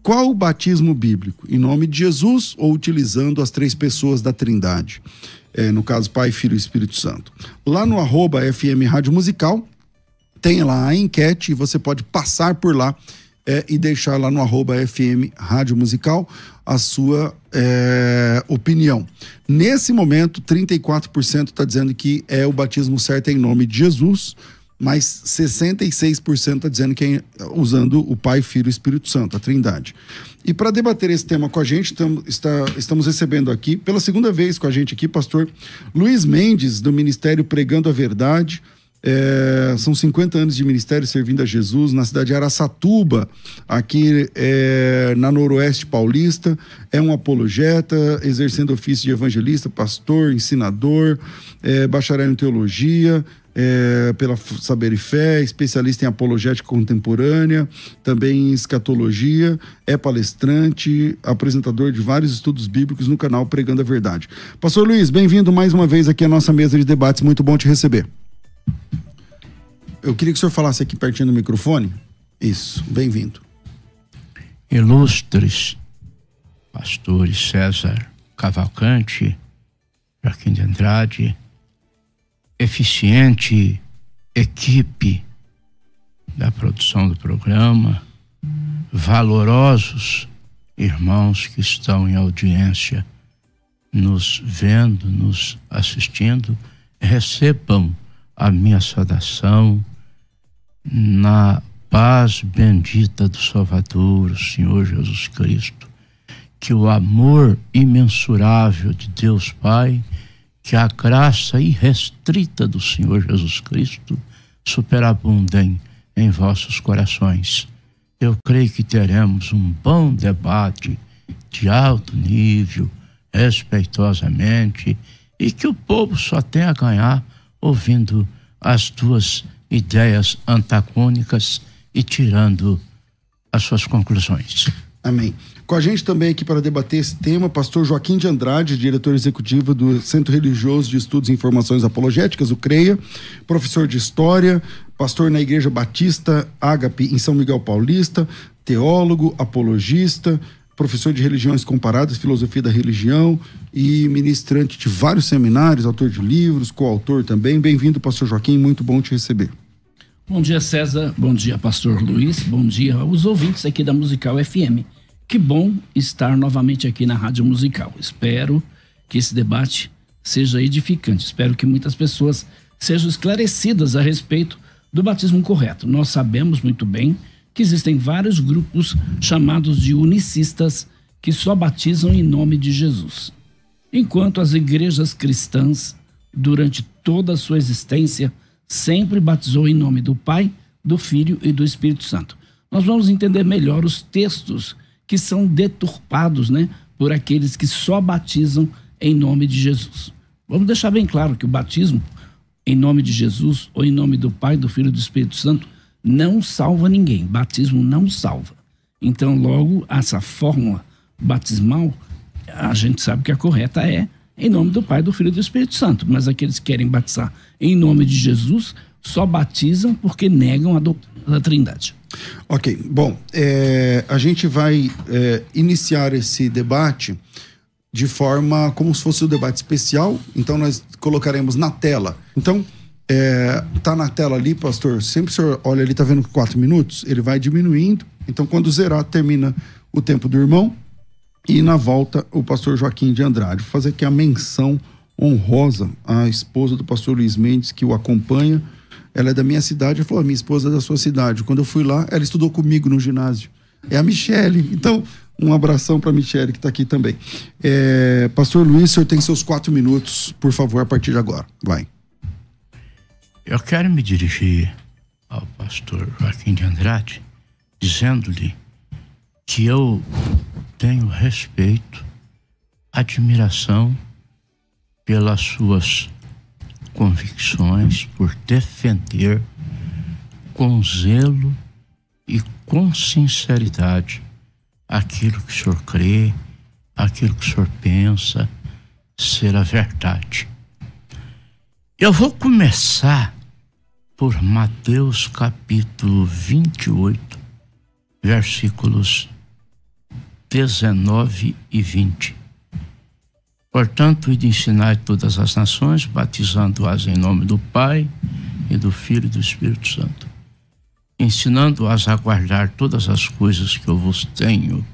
Qual o batismo bíblico? Em nome de Jesus ou utilizando as três pessoas da Trindade? No caso, Pai, Filho e Espírito Santo. Lá no @FM Rádio Musical, tem lá a enquete e você pode passar por lá e deixar lá no @FM Rádio Musical a sua opinião. Nesse momento, 34% está dizendo que o batismo certo é em nome de Jesus, mas 66% está dizendo que é usando o Pai, Filho e Espírito Santo, a Trindade. E para debater esse tema com a gente, estamos recebendo aqui, pela segunda vez com a gente aqui, pastor Luiz Mendes, do Ministério Pregando a Verdade. São 50 anos de ministério servindo a Jesus na cidade de Araçatuba, aqui na Noroeste Paulista. É um apologeta, exercendo ofício de evangelista, pastor, ensinador, bacharel em teologia, pela Saber e Fé, especialista em apologética contemporânea, também em escatologia, é palestrante, apresentador de vários estudos bíblicos no canal Pregando a Verdade. Pastor Luiz, bem-vindo mais uma vez aqui à nossa mesa de debates, muito bom te receber. Eu queria que o senhor falasse aqui pertinho do microfone. Isso, bem-vindo. Ilustres pastores César Cavalcante, Joaquim de Andrade, eficiente equipe da produção do programa, valorosos irmãos que estão em audiência, nos vendo, nos assistindo, recebam a minha saudação na paz bendita do Salvador, o Senhor Jesus Cristo. Que o amor imensurável de Deus Pai, que a graça irrestrita do Senhor Jesus Cristo superabundem em vossos corações. Eu creio que teremos um bom debate de alto nível, respeitosamente, e que o povo só tem a ganhar ouvindo as duas ideias antagônicas e tirando as suas conclusões. Amém. Com a gente também aqui para debater esse tema, pastor Joaquim de Andrade, diretor executivo do Centro Religioso de Estudos e Informações Apologéticas, o CREA, professor de História, pastor na Igreja Batista Ágape em São Miguel Paulista, teólogo, apologista, professor de religiões comparadas, filosofia da religião e ministrante de vários seminários, autor de livros, coautor também. Bem-vindo, pastor Joaquim, muito bom te receber. Bom dia, César, bom dia, pastor Luiz, bom dia aos ouvintes aqui da Musical FM. Que bom estar novamente aqui na Rádio Musical. Espero que esse debate seja edificante, espero que muitas pessoas sejam esclarecidas a respeito do batismo correto. Nós sabemos muito bem que existem vários grupos chamados de unicistas que só batizam em nome de Jesus. Enquanto as igrejas cristãs, durante toda a sua existência, sempre batizou em nome do Pai, do Filho e do Espírito Santo. Nós vamos entender melhor os textos que são deturpados, por aqueles que só batizam em nome de Jesus. Vamos deixar bem claro que o batismo em nome de Jesus ou em nome do Pai, do Filho e do Espírito Santo não salva ninguém. Batismo não salva. Então, logo, essa fórmula batismal, a gente sabe que a correta é em nome do Pai, do Filho e do Espírito Santo. Mas aqueles que querem batizar em nome de Jesus só batizam porque negam a doutrina da Trindade. Ok, bom, a gente vai iniciar esse debate de forma como se fosse um debate especial, então nós colocaremos na tela. Então, tá na tela ali, pastor, sempre o senhor olha ali, tá vendo 4 minutos? Ele vai diminuindo, então quando zerar, termina o tempo do irmão e na volta o pastor Joaquim de Andrade. Vou fazer aqui a menção honrosa à esposa do pastor Luiz Mendes, que o acompanha. Ela é da minha cidade, ela falou, minha esposa é da sua cidade. Quando eu fui lá, ela estudou comigo no ginásio. É a Michele. Então, um abração para a Michele, que está aqui também. Pastor Luiz, o senhor tem seus 4 minutos, por favor, a partir de agora. Vai. Eu quero me dirigir ao pastor Joaquim de Andrade, dizendo-lhe que eu tenho respeito, admiração pelas suas convicções, por defender com zelo e com sinceridade aquilo que o senhor crê, aquilo que o senhor pensa ser a verdade. Eu vou começar por Mateus capítulo 28, versículos 19 e 20. Portanto, ide ensinai todas as nações, batizando-as em nome do Pai, e do Filho e do Espírito Santo, ensinando-as a guardar todas as coisas que eu vos tenho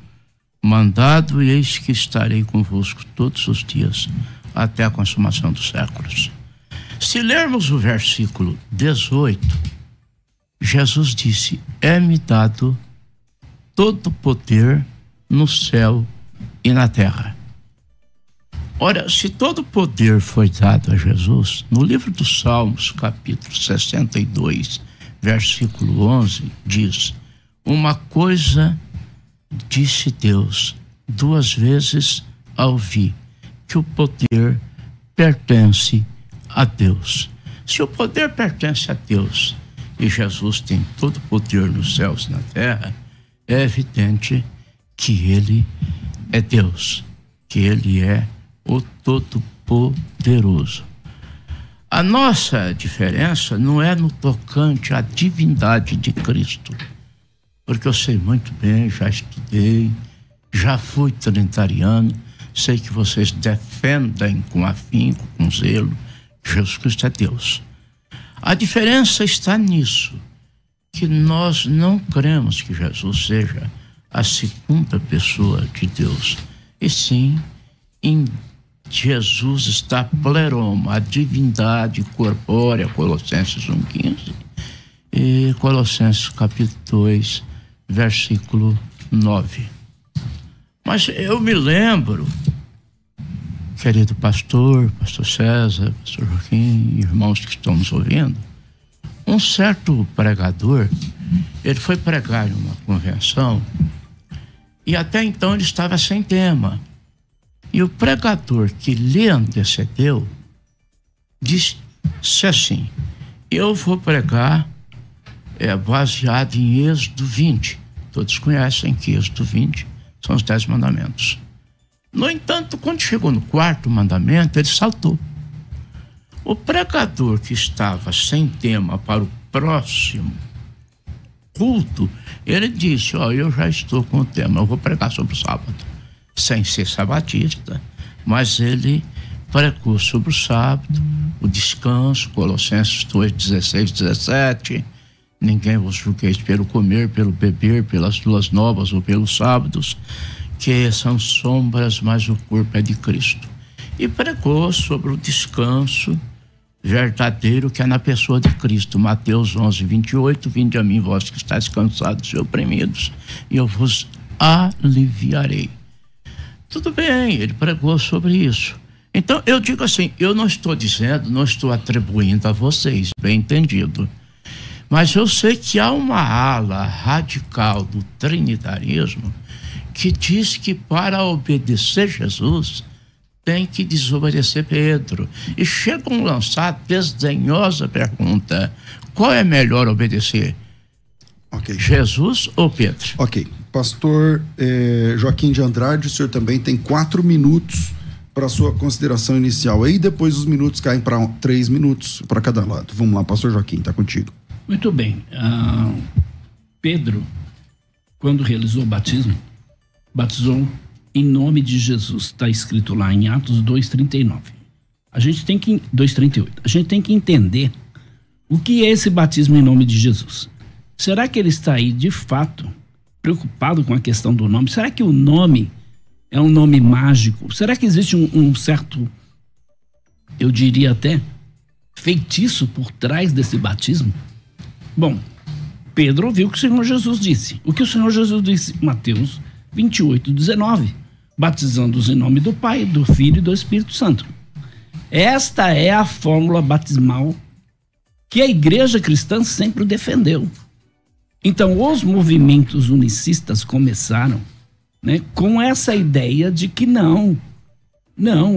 mandado, e eis que estarei convosco todos os dias, até a consumação dos séculos. Se lermos o versículo 18, Jesus disse: é-me dado todo poder no céu e na terra. Ora, se todo poder foi dado a Jesus, no livro dos Salmos, capítulo 62, versículo 11, diz: uma coisa disse Deus, duas vezes a ouvi, que o poder pertence a Deus. Se o poder pertence a Deus e Jesus tem todo o poder nos céus e na terra, é evidente que ele é Deus, que ele é o Todo-Poderoso. A nossa diferença não é no tocante à divindade de Cristo, porque eu sei muito bem, já estudei, já fui trinitariano, sei que vocês defendem com afinco, com zelo, que Jesus Cristo é Deus. A diferença está nisso, que nós não cremos que Jesus seja a segunda pessoa de Deus, e sim, em Jesus está pleroma, a divindade corpórea, Colossenses 1,15, e Colossenses capítulo 2, versículo 9. Mas eu me lembro, querido pastor César, pastor Joaquim, irmãos que estão nos ouvindo, um certo pregador, ele foi pregar em uma convenção e até então ele estava sem tema. E o pregador que lhe antecedeu disse assim: eu vou pregar baseado em Êxodo 20. Todos conhecem que Êxodo 20 são os 10 mandamentos. No entanto, quando chegou no 4º mandamento, ele saltou. O pregador que estava sem tema para o próximo culto, ele disse: eu já estou com o tema, eu vou pregar sobre o sábado. Sem ser sabatista, mas ele pregou sobre o sábado, o descanso, Colossenses 2, 16, 17. Ninguém vos julgueis pelo comer, pelo beber, pelas luas novas ou pelos sábados, que são sombras, mas o corpo é de Cristo. E pregou sobre o descanso verdadeiro que é na pessoa de Cristo. Mateus 11, 28, vinde a mim, vós que estáis cansados e oprimidos, e eu vos aliviarei. Tudo bem, ele pregou sobre isso. Então, eu digo assim, eu não estou dizendo, não estou atribuindo a vocês, bem entendido. Mas eu sei que há uma ala radical do trinitarismo que diz que para obedecer Jesus tem que desobedecer Pedro. E chegam a lançar a desdenhosa pergunta: qual é melhor obedecer? Okay. Jesus ou Pedro? Ok. Pastor Joaquim de Andrade, o senhor também tem 4 minutos para sua consideração inicial. Aí depois os minutos caem para 3 minutos para cada lado. Vamos lá, pastor Joaquim, está contigo. Muito bem. Pedro, quando realizou o batismo, batizou em nome de Jesus. Está escrito lá em Atos 2:39. 2:38. A gente tem que entender o que é esse batismo em nome de Jesus. Será que ele está aí, de fato, preocupado com a questão do nome? Será que o nome é um nome mágico? Será que existe um certo, eu diria até, feitiço por trás desse batismo? Bom, Pedro ouviu o que o Senhor Jesus disse. O que o Senhor Jesus disse? Mateus 28:19. Batizando-os em nome do Pai, do Filho e do Espírito Santo. Esta é a fórmula batismal que a igreja cristã sempre defendeu. Então, os movimentos unicistas começaram, com essa ideia de que não,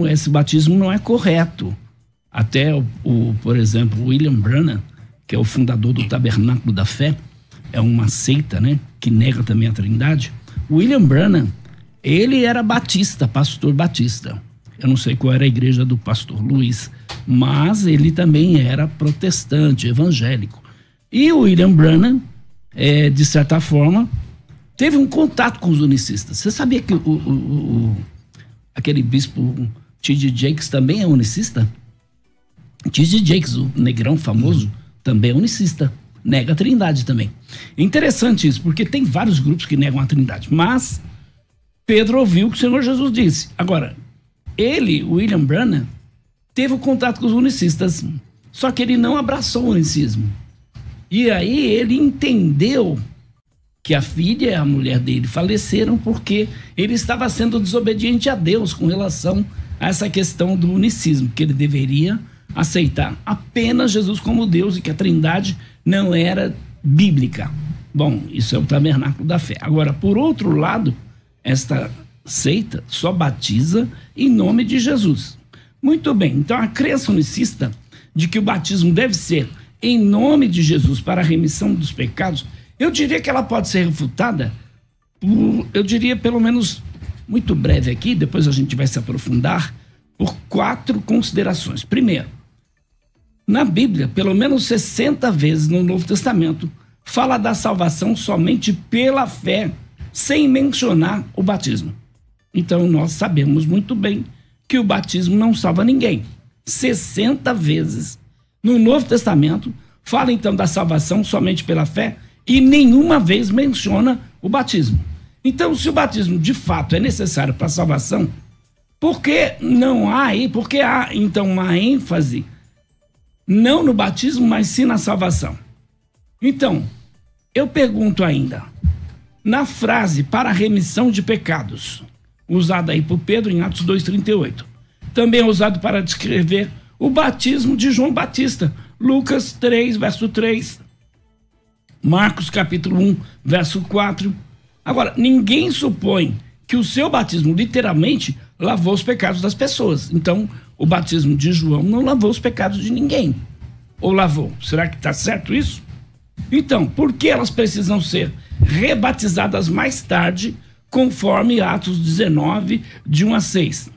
esse batismo não é correto. Até, por exemplo, William Branham, que é o fundador do Tabernáculo da Fé, é uma seita, que nega também a Trindade. William Branham, ele era batista, pastor batista. Eu não sei qual era a igreja do pastor Luiz, mas ele também era protestante, evangélico. E o William Branham, de certa forma, teve um contato com os unicistas. Você sabia que aquele bispo T.D. Jakes também é unicista? T.D. Jakes, o negrão famoso, também é unicista. Nega a Trindade também. Interessante isso, porque tem vários grupos que negam a Trindade. Mas Pedro ouviu o que o Senhor Jesus disse. Agora, ele, William Branham, teve o contato com os unicistas, só que ele não abraçou o unicismo. E aí ele entendeu que a filha e a mulher dele faleceram porque ele estava sendo desobediente a Deus com relação a essa questão do unicismo, que ele deveria aceitar apenas Jesus como Deus e que a Trindade não era bíblica. Bom, isso é o tabernáculo da fé. Agora, por outro lado, esta seita só batiza em nome de Jesus. Muito bem, então a crença unicista de que o batismo deve ser em nome de Jesus para a remissão dos pecados, eu diria que ela pode ser refutada por, eu diria pelo menos, muito breve aqui, depois a gente vai se aprofundar, por 4 considerações. Primeiro, na Bíblia, pelo menos 60 vezes no Novo Testamento, fala da salvação somente pela fé, sem mencionar o batismo. Então nós sabemos muito bem que o batismo não salva ninguém. 60 vezes no Novo Testamento fala então da salvação somente pela fé e nenhuma vez menciona o batismo. Então, se o batismo de fato é necessário para a salvação, por que não há aí, por que há então uma ênfase não no batismo, mas sim na salvação? Então, eu pergunto ainda, na frase para a remissão de pecados, usada aí por Pedro em Atos 2,38, também é usado para descrever o batismo de João Batista, Lucas 3, verso 3, Marcos capítulo 1, verso 4. Agora, ninguém supõe que o seu batismo literalmente lavou os pecados das pessoas. Então, o batismo de João não lavou os pecados de ninguém. Ou lavou? Será que está certo isso? Então, por que elas precisam ser rebatizadas mais tarde, conforme Atos 19, de 1 a 6?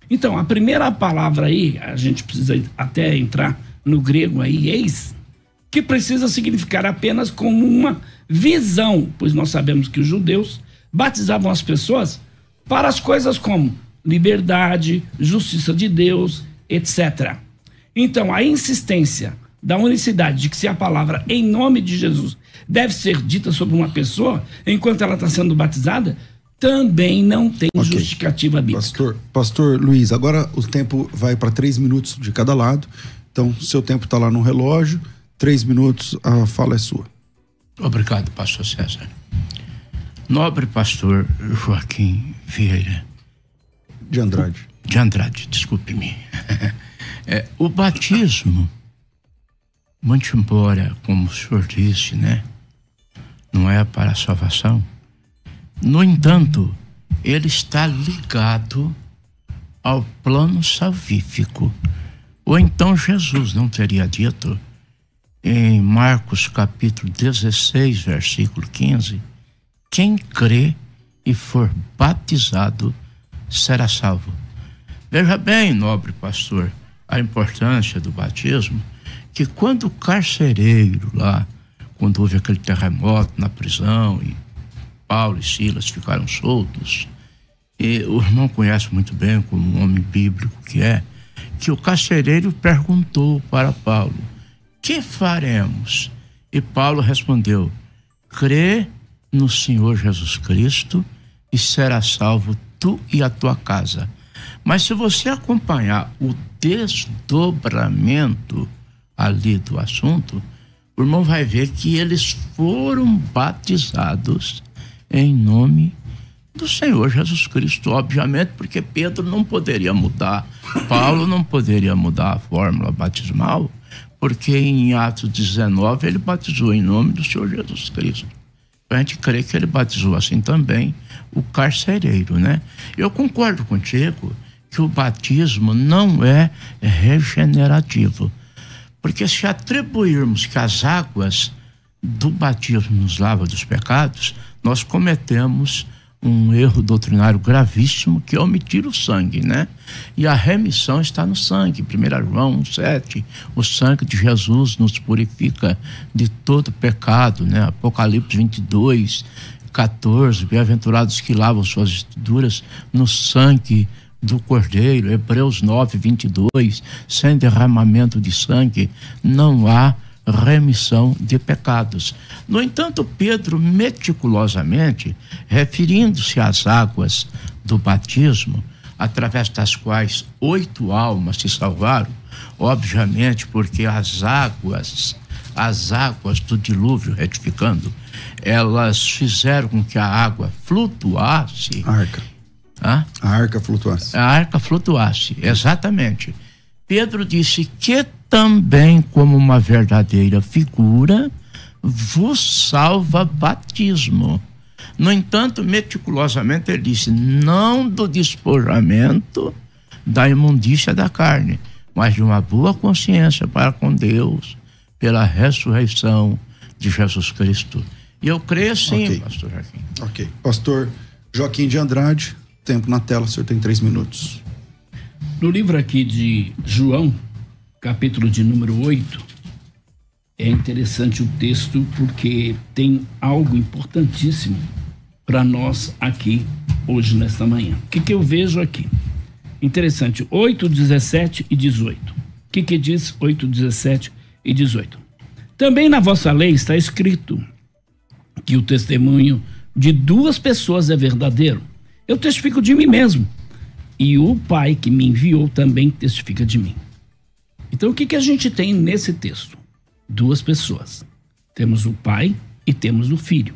Então, a primeira palavra aí, a gente precisa até entrar no grego aí, eis, que precisa significar apenas como uma visão, pois nós sabemos que os judeus batizavam as pessoas para as coisas como liberdade, justiça de Deus, etc. Então, a insistência da unicidade de que se a palavra em nome de Jesus deve ser dita sobre uma pessoa enquanto ela está sendo batizada, também não tem justificativa bíblica. Pastor Luiz, agora o tempo vai para 3 minutos de cada lado. Então, seu tempo está lá no relógio. 3 minutos, a fala é sua. Obrigado, pastor César. Nobre pastor Joaquim Vieira. De Andrade, desculpe-me. O batismo, muito embora, como o senhor disse, né, não é para a salvação, no entanto, ele está ligado ao plano salvífico. Ou então Jesus não teria dito em Marcos capítulo 16, versículo 15, quem crê e for batizado será salvo. Veja bem, nobre pastor, a importância do batismo, que quando o carcereiro lá, quando houve aquele terremoto na prisão e Paulo e Silas ficaram soltos, e o irmão conhece muito bem, como um homem bíblico que é, que o carcereiro perguntou para Paulo, que faremos? E Paulo respondeu, crê no Senhor Jesus Cristo e será salvo tu e a tua casa. Mas se você acompanhar o desdobramento ali do assunto, o irmão vai ver que eles foram batizados em nome do Senhor Jesus Cristo, obviamente, porque Pedro não poderia mudar, Paulo não poderia mudar a fórmula batismal, porque em Atos 19 ele batizou em nome do Senhor Jesus Cristo. A gente crê que ele batizou assim também o carcereiro, né? Eu concordo contigo que o batismo não é regenerativo, porque se atribuirmos que as águas do batismo nos lavam dos pecados, nós cometemos um erro doutrinário gravíssimo, que é omitir o sangue, né? E a remissão está no sangue. 1 João 1,7, o sangue de Jesus nos purifica de todo pecado, né? Apocalipse 22, 14, bem-aventurados que lavam suas vestiduras no sangue do Cordeiro. Hebreus 9, 22, sem derramamento de sangue não há remissão de pecados. No entanto, Pedro, meticulosamente, referindo-se às águas do batismo, através das quais 8 almas se salvaram, obviamente porque as águas do dilúvio, retificando, elas fizeram com que a água flutuasse. A arca flutuasse. A arca flutuasse, exatamente. Pedro disse que também, como uma verdadeira figura, vos salva batismo. No entanto, meticulosamente ele disse, não do despojamento da imundícia da carne, mas de uma boa consciência para com Deus, pela ressurreição de Jesus Cristo. E eu creio sim, okay. Pastor Joaquim. Ok. Pastor Joaquim de Andrade, tempo na tela, o senhor tem 3 minutos. No livro aqui de João, capítulo de número 8, é interessante o texto porque tem algo importantíssimo para nós aqui hoje, nesta manhã. O que eu vejo aqui? Interessante, 8, 17 e 18. O que diz 8, 17 e 18? Também na vossa lei está escrito que o testemunho de 2 pessoas é verdadeiro. Eu testifico de mim mesmo, e o Pai que me enviou também testifica de mim. Então o que a gente tem nesse texto? 2 pessoas. Temos o Pai e temos o Filho.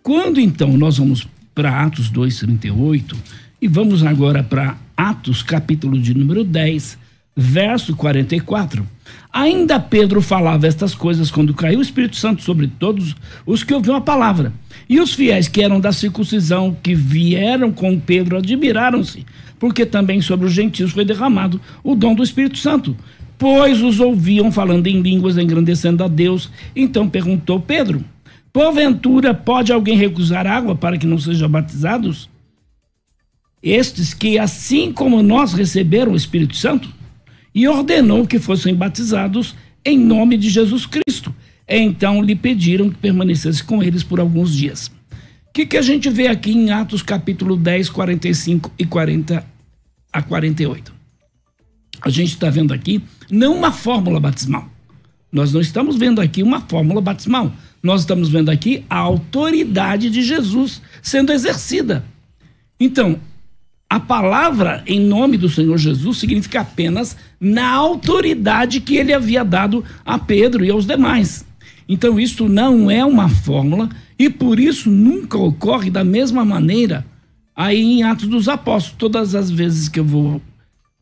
Quando então nós vamos para Atos 2:38 e vamos agora para Atos capítulo de número 10, verso 44, ainda Pedro falava estas coisas quando caiu o Espírito Santo sobre todos os que ouviam a palavra. E os fiéis que eram da circuncisão, que vieram com Pedro, admiraram-se, porque também sobre os gentios foi derramado o dom do Espírito Santo, pois os ouviam falando em línguas, engrandecendo a Deus. Então perguntou Pedro, porventura pode alguém recusar água para que não sejam batizados? Estes que, assim como nós, receberam o Espírito Santo? E ordenou que fossem batizados em nome de Jesus Cristo. Então lhe pediram que permanecesse com eles por alguns dias. O que a gente vê aqui em Atos capítulo 10, 45 e 40 a 48? A gente está vendo aqui não uma fórmula batismal. Nós não estamos vendo aqui uma fórmula batismal. Nós estamos vendo aqui a autoridade de Jesus sendo exercida. Então, a palavra em nome do Senhor Jesus significa apenas na autoridade que ele havia dado a Pedro e aos demais. Então isso não é uma fórmula e por isso nunca ocorre da mesma maneira aí em Atos dos Apóstolos. Todas as vezes que eu vou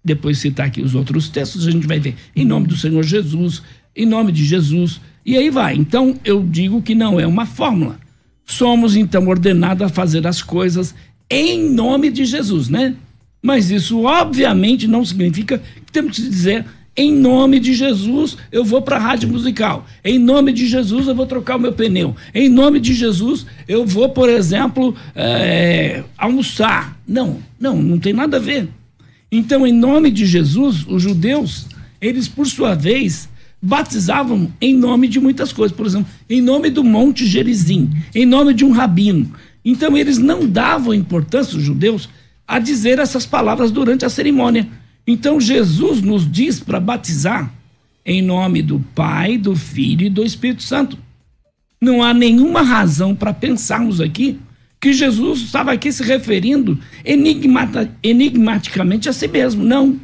depois citar aqui os outros textos, a gente vai ver em nome do Senhor Jesus, em nome de Jesus, e aí vai. Então eu digo que não é uma fórmula. Somos então ordenados a fazer as coisas em nome de Jesus, né? Mas isso obviamente não significa que temos que dizer em nome de Jesus eu vou para a rádio musical, em nome de Jesus eu vou trocar o meu pneu, em nome de Jesus eu vou, por exemplo, almoçar. Não tem nada a ver. Então, em nome de Jesus, os judeus, eles por sua vez batizavam em nome de muitas coisas, por exemplo, em nome do Monte Gerizim, em nome de um rabino. Então eles não davam importância, os judeus, a dizer essas palavras durante a cerimônia. Então Jesus nos diz para batizar em nome do Pai, do Filho e do Espírito Santo. Não há nenhuma razão para pensarmos aqui que Jesus estava aqui se referindo enigmaticamente a si mesmo. Não.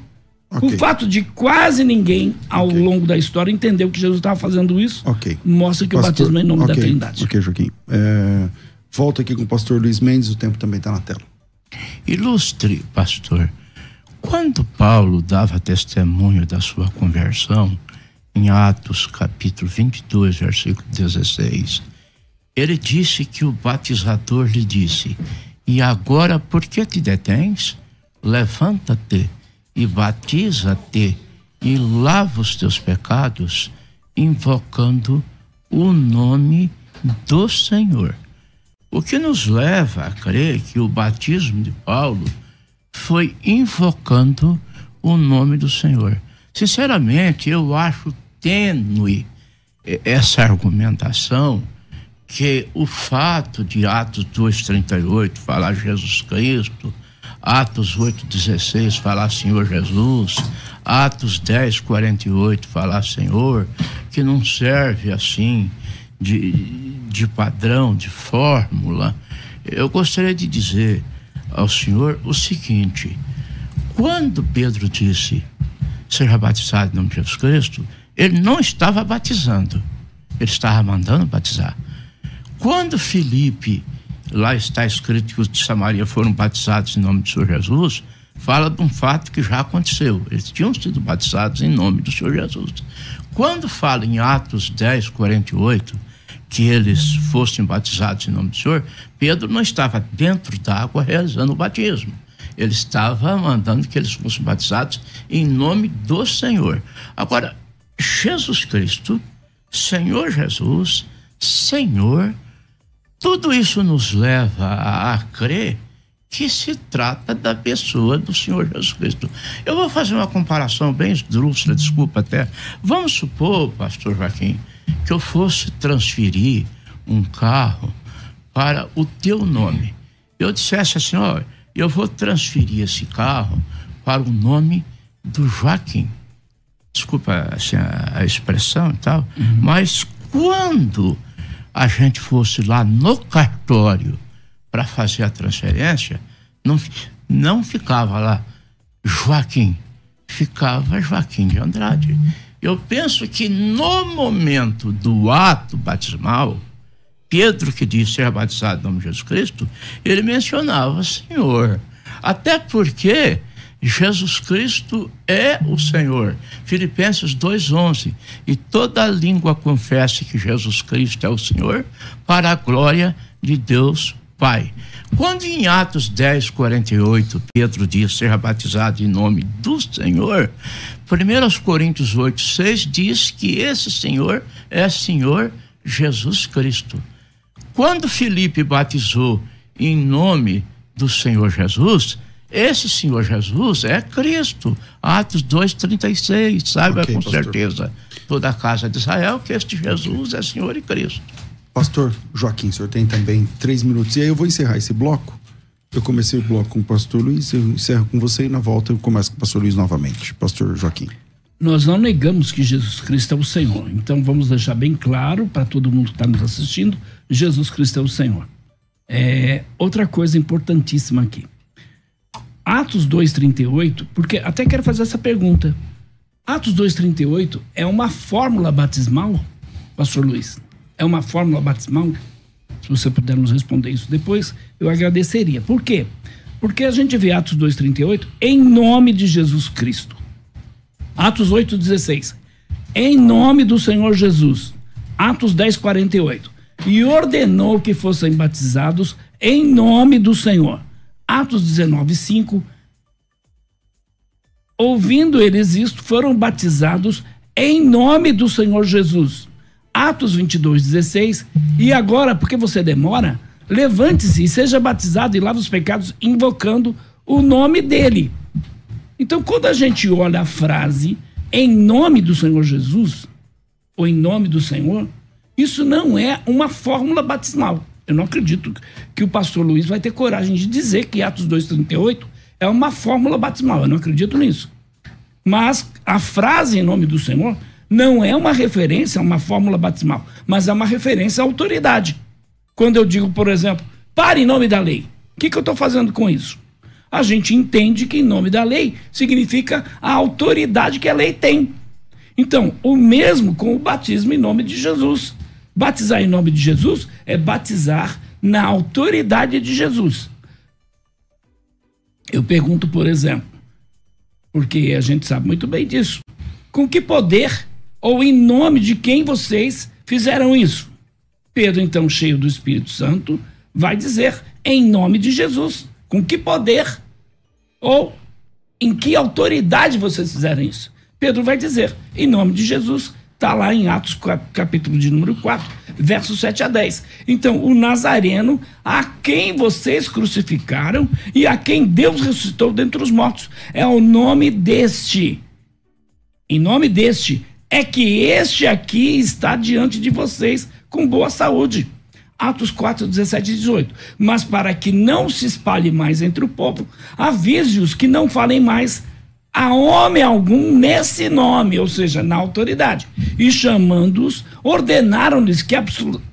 Okay. O fato de quase ninguém ao longo da história entendeu que Jesus estava fazendo isso, mostra que o batismo é em nome da Trindade. Ok, Joaquim. Volto aqui com o pastor Luiz Mendes, o tempo também está na tela. Ilustre, pastor, quando Paulo dava testemunho da sua conversão, em Atos capítulo 22, versículo 16, ele disse que o batizador lhe disse, e agora por que te detens? Levanta-te e batiza-te e lava os teus pecados, invocando o nome do Senhor. O que nos leva a crer que o batismo de Paulo foi invocando o nome do Senhor. Sinceramente, eu acho tênue essa argumentação que o fato de Atos 2:38 falar Jesus Cristo, Atos 8:16 falar Senhor Jesus, Atos 10:48 falar Senhor, que não serve assim de padrão, de fórmula. Eu gostaria de dizer ao senhor o seguinte: quando Pedro disse seja batizado em nome de Jesus Cristo, ele não estava batizando, ele estava mandando batizar. Quando Filipe, lá está escrito que os de Samaria foram batizados em nome do Senhor Jesus, fala de um fato que já aconteceu. Eles tinham sido batizados em nome do Senhor Jesus. Quando fala em Atos 10:48, que eles fossem batizados em nome do Senhor, Pedro não estava dentro d'água realizando o batismo. Ele estava mandando que eles fossem batizados em nome do Senhor. Agora, Jesus Cristo, Senhor Jesus, Senhor, tudo isso nos leva a crer que se trata da pessoa do Senhor Jesus Cristo. Eu vou fazer uma comparação bem esdrúxula, desculpa até. Vamos supor, pastor Joaquim, que eu fosse transferir um carro para o teu nome. Eu dissesse assim, ó, eu vou transferir esse carro para o nome do Joaquim. Desculpa assim, a expressão e tal, mas quando a gente fosse lá no cartório para fazer a transferência, não ficava lá Joaquim, ficava Joaquim de Andrade. Eu penso que no momento do ato batismal, Pedro, que disse ser batizado em nome de Jesus Cristo, ele mencionava Senhor, até porque Jesus Cristo é o Senhor. Filipenses 2:11, e toda língua confesse que Jesus Cristo é o Senhor, para a glória de Deus Pai. Quando em Atos 10:48 Pedro diz ser batizado em nome do Senhor, 1 Coríntios 8:6 diz que esse Senhor é Senhor Jesus Cristo. Quando Filipe batizou em nome do Senhor Jesus, esse Senhor Jesus é Cristo. Atos 2:36, saiba com pastor. Certeza toda a casa de Israel que este Jesus é Senhor e Cristo. Pastor Joaquim, o senhor tem também 3 minutos. E aí eu vou encerrar esse bloco. Eu comecei o bloco com o pastor Luiz, eu encerro com você e na volta eu começo com o pastor Luiz novamente. Pastor Joaquim. Nós não negamos que Jesus Cristo é o Senhor. Então vamos deixar bem claro para todo mundo que está nos assistindo, Jesus Cristo é o Senhor. Outra coisa importantíssima aqui. Atos 2:38, porque até quero fazer essa pergunta. Atos 2:38 é uma fórmula batismal, pastor Luiz? É uma fórmula batismal? Se você puder nos responder isso depois, eu agradeceria. Por quê? Porque a gente vê Atos 2:38 em nome de Jesus Cristo. Atos 8:16, em nome do Senhor Jesus. Atos 10:48, e ordenou que fossem batizados em nome do Senhor. Atos 19:5, ouvindo eles isto, foram batizados em nome do Senhor Jesus. Atos 22:16, e agora, porque você demora, levante-se e seja batizado e lave os pecados, invocando o nome dele. Então, quando a gente olha a frase em nome do Senhor Jesus, ou em nome do Senhor, isso não é uma fórmula batismal. Eu não acredito que o pastor Luiz vai ter coragem de dizer que Atos 2:38 é uma fórmula batismal. Eu não acredito nisso. Mas a frase em nome do Senhor não é uma referência a uma fórmula batismal, mas é uma referência à autoridade. Quando eu digo, por exemplo, pare em nome da lei, o que eu estou fazendo com isso? A gente entende que em nome da lei significa a autoridade que a lei tem. Então, o mesmo com o batismo em nome de Jesus. Batizar em nome de Jesus é batizar na autoridade de Jesus. Eu pergunto, por exemplo, porque a gente sabe muito bem disso, com que poder ou em nome de quem vocês fizeram isso? Pedro, então, cheio do Espírito Santo, vai dizer em nome de Jesus. Com que poder ou em que autoridade vocês fizeram isso? Pedro vai dizer em nome de Jesus. Está lá em Atos, capítulo de número 4, versos 7-10. Então, o Nazareno, a quem vocês crucificaram e a quem Deus ressuscitou dentre os mortos, é o nome deste. Em nome deste é que este aqui está diante de vocês com boa saúde. Atos 4, 17 e 18. Mas para que não se espalhe mais entre o povo, avise-os que não falem mais a homem algum nesse nome, ou seja, na autoridade. E chamando-os, ordenaram-lhes que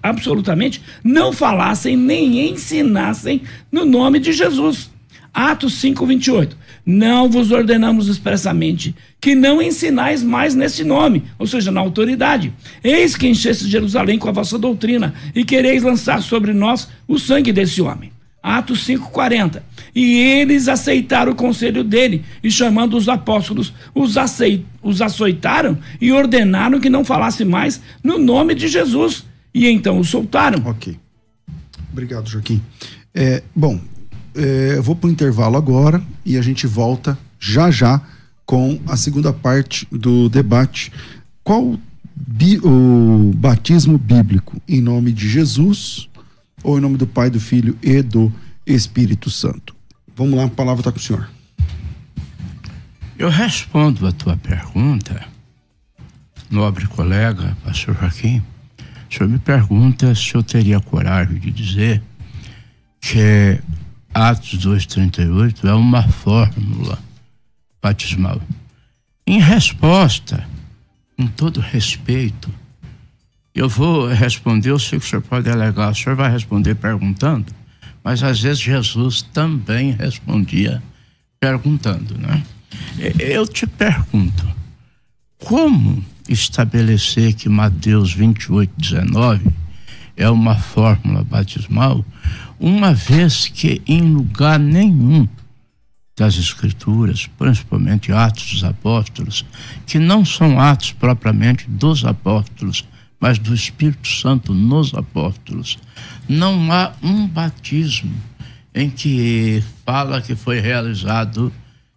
absolutamente não falassem nem ensinassem no nome de Jesus. Atos 5, 28. Não vos ordenamos expressamente que não ensinais mais nesse nome, ou seja, na autoridade. Eis que encheste Jerusalém com a vossa doutrina e quereis lançar sobre nós o sangue desse homem. Atos 5:40. E eles aceitaram o conselho dele e, chamando os apóstolos, os açoitaram e ordenaram que não falasse mais no nome de Jesus. E então os soltaram. Ok. Obrigado, Joaquim. Eu vou para o intervalo agora e a gente volta já com a segunda parte do debate. Qual o batismo bíblico? Em nome de Jesus ou em nome do Pai, do Filho e do Espírito Santo? Vamos lá, a palavra está com o senhor. Eu respondo a tua pergunta, nobre colega, pastor Joaquim. O senhor me pergunta se eu teria coragem de dizer que Atos 2:38 é uma fórmula batismal. Em resposta, com todo respeito, eu vou responder, eu sei que o senhor pode alegar, o senhor vai responder perguntando, mas às vezes Jesus também respondia perguntando, né? Eu te pergunto, como estabelecer que Mateus 28:19 é uma fórmula batismal, uma vez que em lugar nenhum das Escrituras, principalmente Atos dos Apóstolos, que não são atos propriamente dos apóstolos, mas do Espírito Santo nos apóstolos, não há um batismo em que fala que foi realizado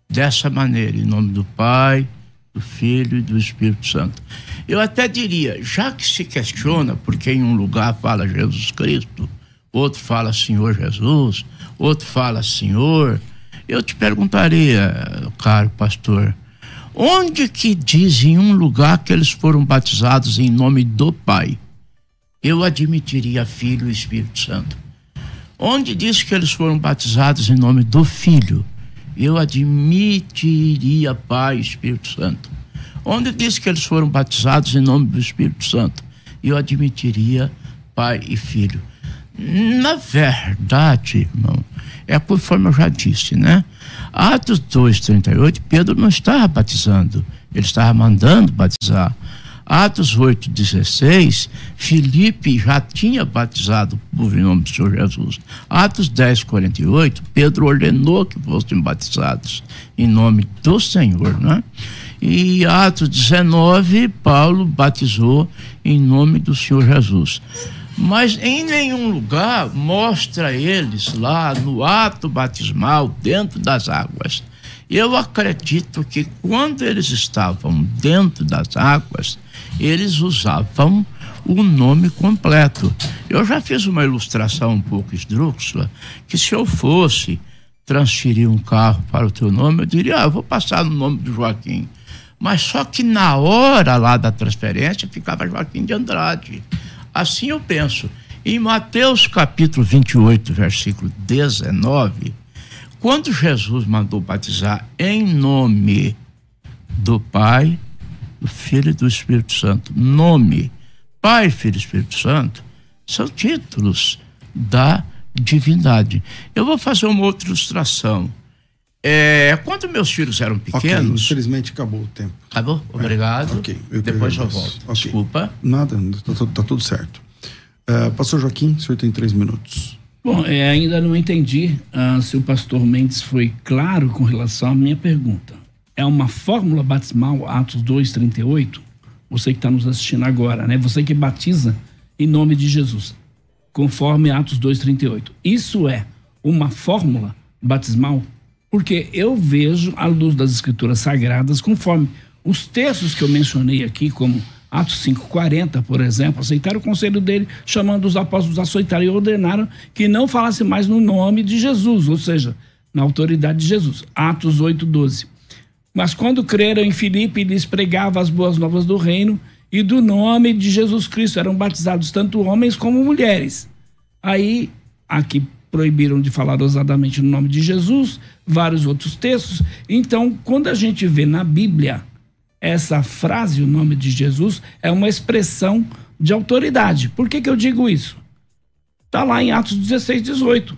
dessa maneira, em nome do Pai, do Filho e do Espírito Santo. Eu até diria, já que se questiona porque em um lugar fala Jesus Cristo, outro fala Senhor Jesus, outro fala Senhor, eu te perguntaria, caro pastor, onde que diz em um lugar que eles foram batizados em nome do Pai? Eu admitiria Filho e Espírito Santo. Onde diz que eles foram batizados em nome do Filho? Eu admitiria Pai e Espírito Santo. Onde diz que eles foram batizados em nome do Espírito Santo? Eu admitiria Pai e Filho. Na verdade, irmão, é conforme eu já disse, né? Atos 2:38, Pedro não estava batizando, ele estava mandando batizar. Atos 8:16, Filipe já tinha batizado o povo em nome do Senhor Jesus. Atos 10:48, Pedro ordenou que fossem batizados em nome do Senhor, né? E Atos 19, Paulo batizou em nome do Senhor Jesus. Mas em nenhum lugar mostra eles lá no ato batismal, dentro das águas. Eu acredito que quando eles estavam dentro das águas, eles usavam o nome completo. Eu já fiz uma ilustração um pouco esdrúxula, que se eu fosse transferir um carro para o teu nome, eu diria, eu vou passar no nome do Joaquim. Mas só que na hora lá da transferência ficava Joaquim de Andrade. Assim eu penso. Em Mateus capítulo 28, versículo 19, quando Jesus mandou batizar em nome do Pai, do Filho e do Espírito Santo, nome, Pai, Filho e Espírito Santo, são títulos da divindade. Eu vou fazer uma outra ilustração. Quando meus filhos eram pequenos... Ok, infelizmente acabou o tempo. Acabou? Obrigado. Ok. Depois eu volto. Okay. Desculpa. Nada, tá tudo certo. Pastor Joaquim, o senhor tem 3 minutos. Bom, ainda não entendi se o pastor Mendes foi claro com relação à minha pergunta. É uma fórmula batismal, Atos 2:38? Você que está nos assistindo agora, né? Você que batiza em nome de Jesus, conforme Atos 2:38. Isso é uma fórmula batismal? Porque eu vejo, à luz das Escrituras Sagradas, conforme os textos que eu mencionei aqui, como Atos 5:40, por exemplo, aceitaram o conselho dele, chamando os apóstolos a açoitar e ordenaram que não falasse mais no nome de Jesus, ou seja, na autoridade de Jesus. Atos 8:12. Mas quando creram em Filipe, lhes pregava as boas novas do reino e do nome de Jesus Cristo. Eram batizados tanto homens como mulheres. Aí, aqui proibiram de falar ousadamente no nome de Jesus, vários outros textos. Então, quando a gente vê na Bíblia essa frase, o nome de Jesus, é uma expressão de autoridade. Por que eu digo isso? Está lá em Atos 16, 18.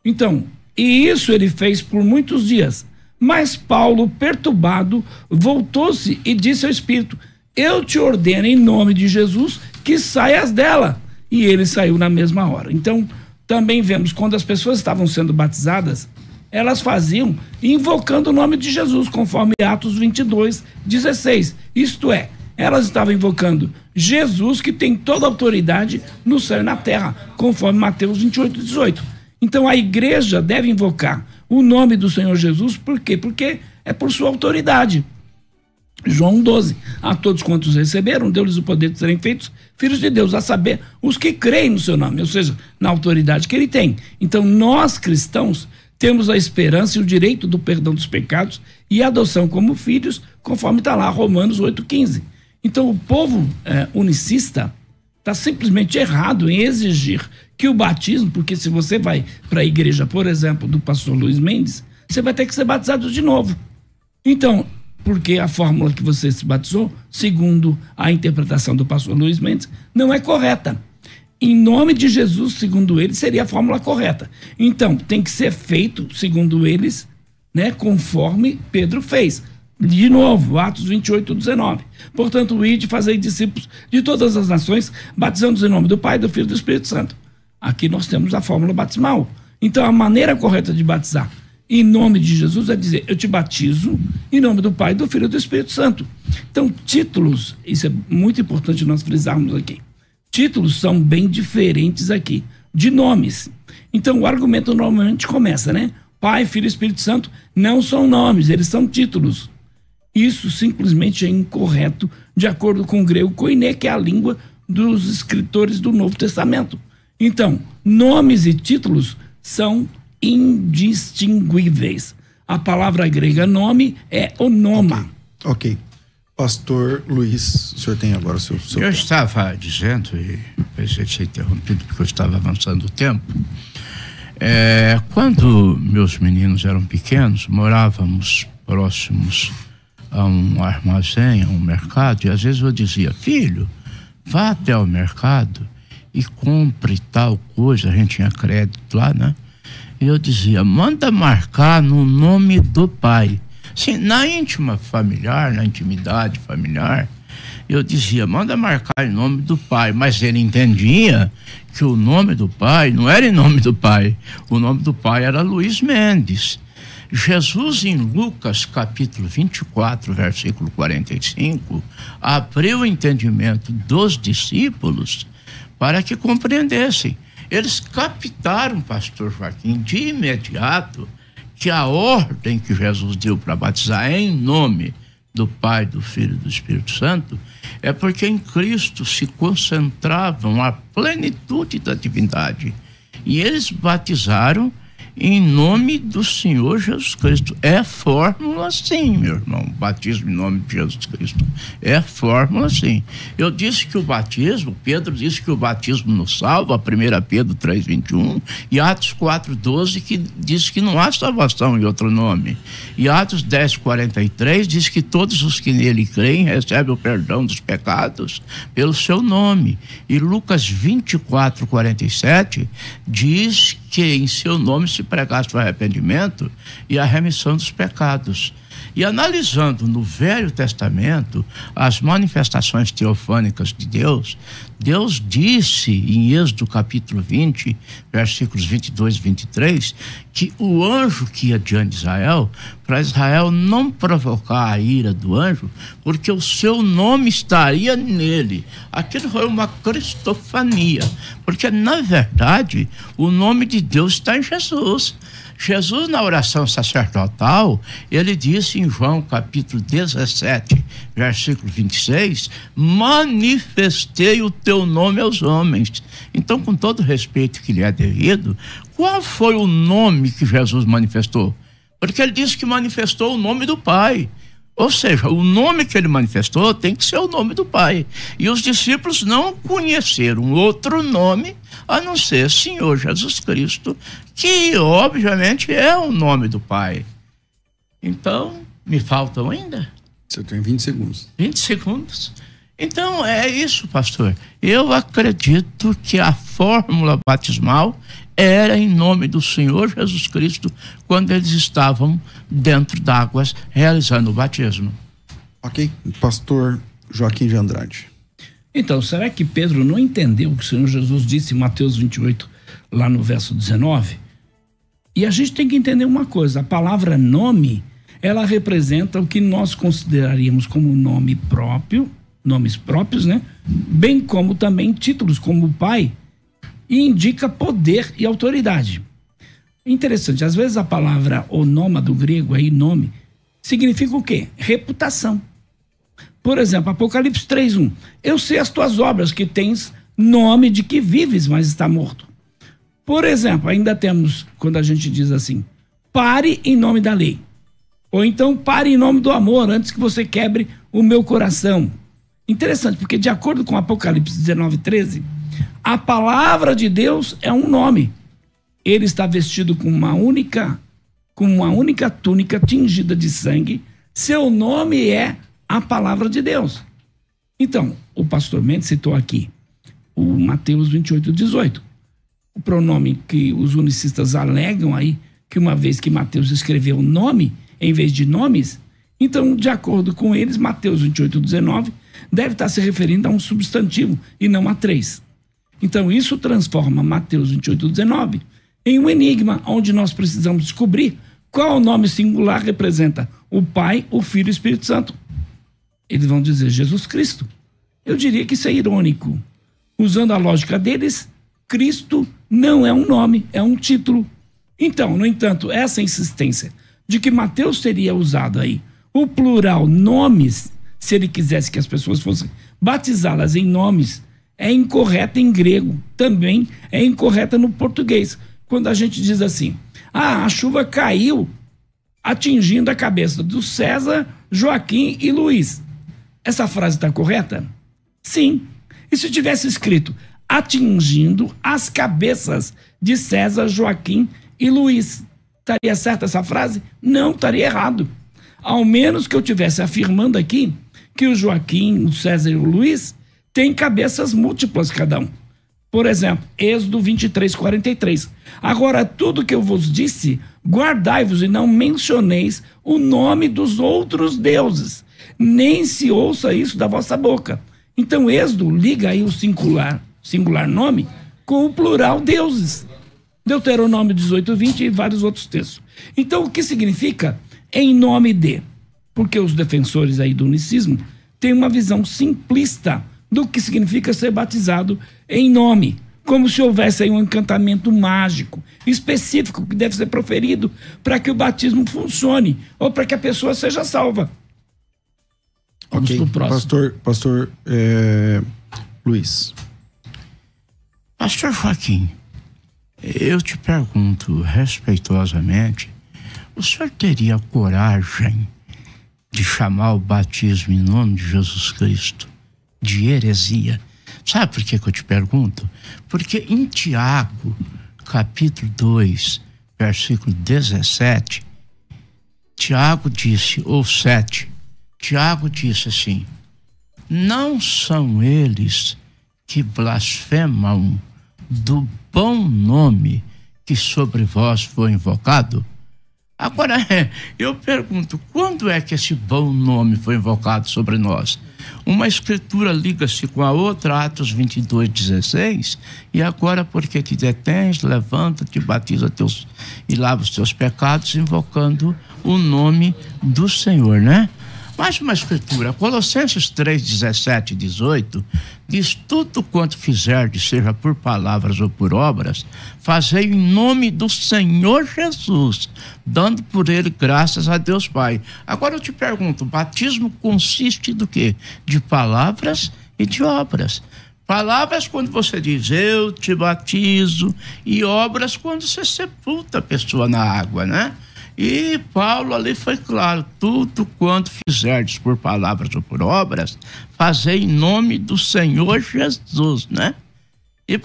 Então, e isso ele fez por muitos dias. Mas Paulo, perturbado, voltou-se e disse ao Espírito: eu te ordeno em nome de Jesus que saias dela. E ele saiu na mesma hora. Então, também vemos, quando as pessoas estavam sendo batizadas, elas faziam invocando o nome de Jesus, conforme Atos 22, 16. Isto é, elas estavam invocando Jesus, que tem toda a autoridade no céu e na terra, conforme Mateus 28, 18. Então a igreja deve invocar o nome do Senhor Jesus, por quê? Porque é por sua autoridade. João 12, a todos quantos receberam, deu-lhes o poder de serem feitos filhos de Deus, a saber, os que creem no seu nome, ou seja, na autoridade que ele tem. Então nós cristãos temos a esperança e o direito do perdão dos pecados e a adoção como filhos, conforme está lá Romanos 8,15. Então o povo unicista está simplesmente errado em exigir que o batismo, porque se você vai para a igreja, por exemplo, do pastor Luiz Mendes, você vai ter que ser batizado de novo. Então, porque a fórmula que você se batizou, segundo a interpretação do pastor Luiz Mendes, não é correta. Em nome de Jesus, segundo eles, seria a fórmula correta. Então, tem que ser feito, segundo eles, né, conforme Pedro fez. De novo, Atos 28, 19. Portanto, ide, fazei discípulos de todas as nações, batizando-os em nome do Pai, do Filho e do Espírito Santo. Aqui nós temos a fórmula batismal. Então, a maneira correta de batizar em nome de Jesus é dizer: eu te batizo em nome do Pai, do Filho e do Espírito Santo. Então, títulos, isso é muito importante nós frisarmos aqui. Títulos são bem diferentes aqui de nomes. Então, o argumento normalmente começa, né? Pai, Filho e Espírito Santo não são nomes, eles são títulos. Isso simplesmente é incorreto, de acordo com o grego koiné, que é a língua dos escritores do Novo Testamento. Então, nomes e títulos são indistinguíveis. A palavra grega nome é onoma. Ok. Pastor Luiz, o senhor tem agora o seu Eu estava dizendo, e pensei de ser interrompido porque eu estava avançando o tempo, quando meus meninos eram pequenos, morávamos próximos a um armazém, a um mercado, e às vezes eu dizia: filho, vá até o mercado e compre tal coisa. A gente tinha crédito lá, né? E eu dizia: manda marcar no nome do pai. Sim, na íntima familiar, na intimidade familiar, eu dizia: manda marcar em nome do pai. Mas ele entendia que o nome do pai não era em nome do pai. O nome do pai era Luiz Mendes. Jesus, em Lucas capítulo 24, versículo 45, abriu o entendimento dos discípulos para que compreendessem. Eles captaram, pastor Joaquim, de imediato, que a ordem que Jesus deu para batizar em nome do Pai, do Filho e do Espírito Santo é porque em Cristo se concentravam a plenitude da divindade. E eles batizaram em nome do Senhor Jesus Cristo. É fórmula sim, meu irmão. Batismo em nome de Jesus Cristo é fórmula sim. Eu disse que o batismo, Pedro disse que o batismo nos salva, 1 Pedro 3:21, e Atos 4:12 que diz que não há salvação em outro nome. E Atos 10:43 diz que todos os que nele creem recebem o perdão dos pecados pelo seu nome. E Lucas 24:47 diz que em seu nome se pregasse o arrependimento e a remissão dos pecados. E analisando no Velho Testamento as manifestações teofânicas de Deus, Deus disse em Êxodo capítulo 20, versículos 22 e 23, que o anjo que ia diante de Israel, para Israel não provocar a ira do anjo, porque o seu nome estaria nele. Aquilo foi uma cristofania, porque na verdade o nome de Deus está em Jesus. Jesus, na oração sacerdotal, ele disse em João capítulo 17, versículo 26, manifestei o teu nome aos homens. Então, com todo o respeito que lhe é devido, qual foi o nome que Jesus manifestou? Porque ele disse que manifestou o nome do Pai. Ou seja, o nome que ele manifestou tem que ser o nome do Pai. E os discípulos não conheceram outro nome a não ser Senhor Jesus Cristo, que obviamente é o nome do Pai. Então, me faltam ainda? Você tem 20 segundos. 20 segundos. Então, é isso, pastor. Eu acredito que a fórmula batismal era em nome do Senhor Jesus Cristo, quando eles estavam dentro d'águas realizando o batismo. Ok. Pastor Joaquim de Andrade. Então, será que Pedro não entendeu o que o Senhor Jesus disse em Mateus 28, lá no verso 19? E a gente tem que entender uma coisa: a palavra nome, ela representa o que nós consideraríamos como nome próprio, nomes próprios, né? Bem como também títulos como Pai, e indica poder e autoridade. Interessante, às vezes a palavra onoma do grego aí, nome, significa o quê? Reputação. Por exemplo, Apocalipse 3:1. Eu sei as tuas obras, que tens nome de que vives, mas está morto. Por exemplo, ainda temos, quando a gente diz assim, pare em nome da lei. Ou então, pare em nome do amor, antes que você quebre o meu coração. Interessante, porque de acordo com Apocalipse 19:13, a palavra de Deus é um nome. Ele está vestido com uma única túnica tingida de sangue. Seu nome é a palavra de Deus. Então, o pastor Mendes citou aqui o Mateus 28:18. O pronome que os unicistas alegam aí, que uma vez que Mateus escreveu nome em vez de nomes, então, de acordo com eles, Mateus 28:19 deve estar se referindo a um substantivo e não a três. Então, isso transforma Mateus 28:19 em um enigma, onde nós precisamos descobrir qual o nome singular representa o Pai, o Filho e o Espírito Santo. Eles vão dizer Jesus Cristo. Eu diria que isso é irônico. Usando a lógica deles, Cristo não é um nome, é um título. Então, no entanto, essa insistência de que Mateus teria usado aí o plural nomes, se ele quisesse que as pessoas fossem batizá-las em nomes, é incorreta em grego, também é incorreta no português. Quando a gente diz assim, a chuva caiu atingindo a cabeça do César, Joaquim e Luiz. Essa frase está correta? Sim. E se tivesse escrito atingindo as cabeças de César, Joaquim e Luiz, estaria certa essa frase? Não, estaria errado. Ao menos que eu estivesse afirmando aqui que o Joaquim, o César e o Luiz têm cabeças múltiplas cada um. Por exemplo, Êxodo 23:43. Agora, tudo que eu vos disse, guardai-vos e não mencioneis o nome dos outros deuses, nem se ouça isso da vossa boca. Então, Êxodo liga aí o singular nome com o plural deuses. Deuteronômio 18:20 e vários outros textos. Então, o que significa em nome de? Porque os defensores aí do unicismo têm uma visão simplista do que significa ser batizado em nome, como se houvesse aí um encantamento mágico, específico, que deve ser proferido para que o batismo funcione, ou para que a pessoa seja salva. Vamos pro próximo. Pastor Luiz. Pastor Joaquim, eu te pergunto respeitosamente, o senhor teria coragem de chamar o batismo em nome de Jesus Cristo de heresia? Sabe por que eu te pergunto? Porque em Tiago, capítulo 2, versículo 17, Tiago disse, ou 7, Tiago disse assim, não são eles que blasfemam do bom nome que sobre vós foi invocado? Agora, eu pergunto, quando é que esse bom nome foi invocado sobre nós? Uma escritura liga-se com a outra, Atos 22:16, e agora porque te detens, levanta-te, batiza teus e lava os teus pecados, invocando o nome do Senhor, né? Mais uma escritura, Colossenses 3:17 e 18, diz, tudo quanto fizerdes, seja por palavras ou por obras, fazei em nome do Senhor Jesus, dando por ele graças a Deus Pai. Agora eu te pergunto, o batismo consiste do quê? De palavras e de obras. Palavras quando você diz, eu te batizo, e obras quando você sepulta a pessoa na água, né? E Paulo ali foi claro, tudo quanto fizerdes por palavras ou por obras, fazei em nome do Senhor Jesus, né? E 1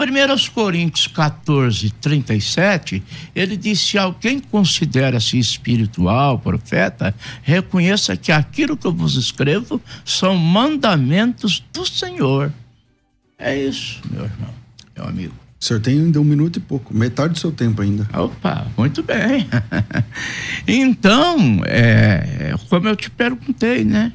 Coríntios 14, 37, ele diz: se alguém considera-se espiritual, profeta, reconheça que aquilo que eu vos escrevo são mandamentos do Senhor. É isso, meu irmão, meu amigo. O senhor tem ainda 1 minuto e pouco, metade do seu tempo ainda. Opa, muito bem. Então, como eu te perguntei, né?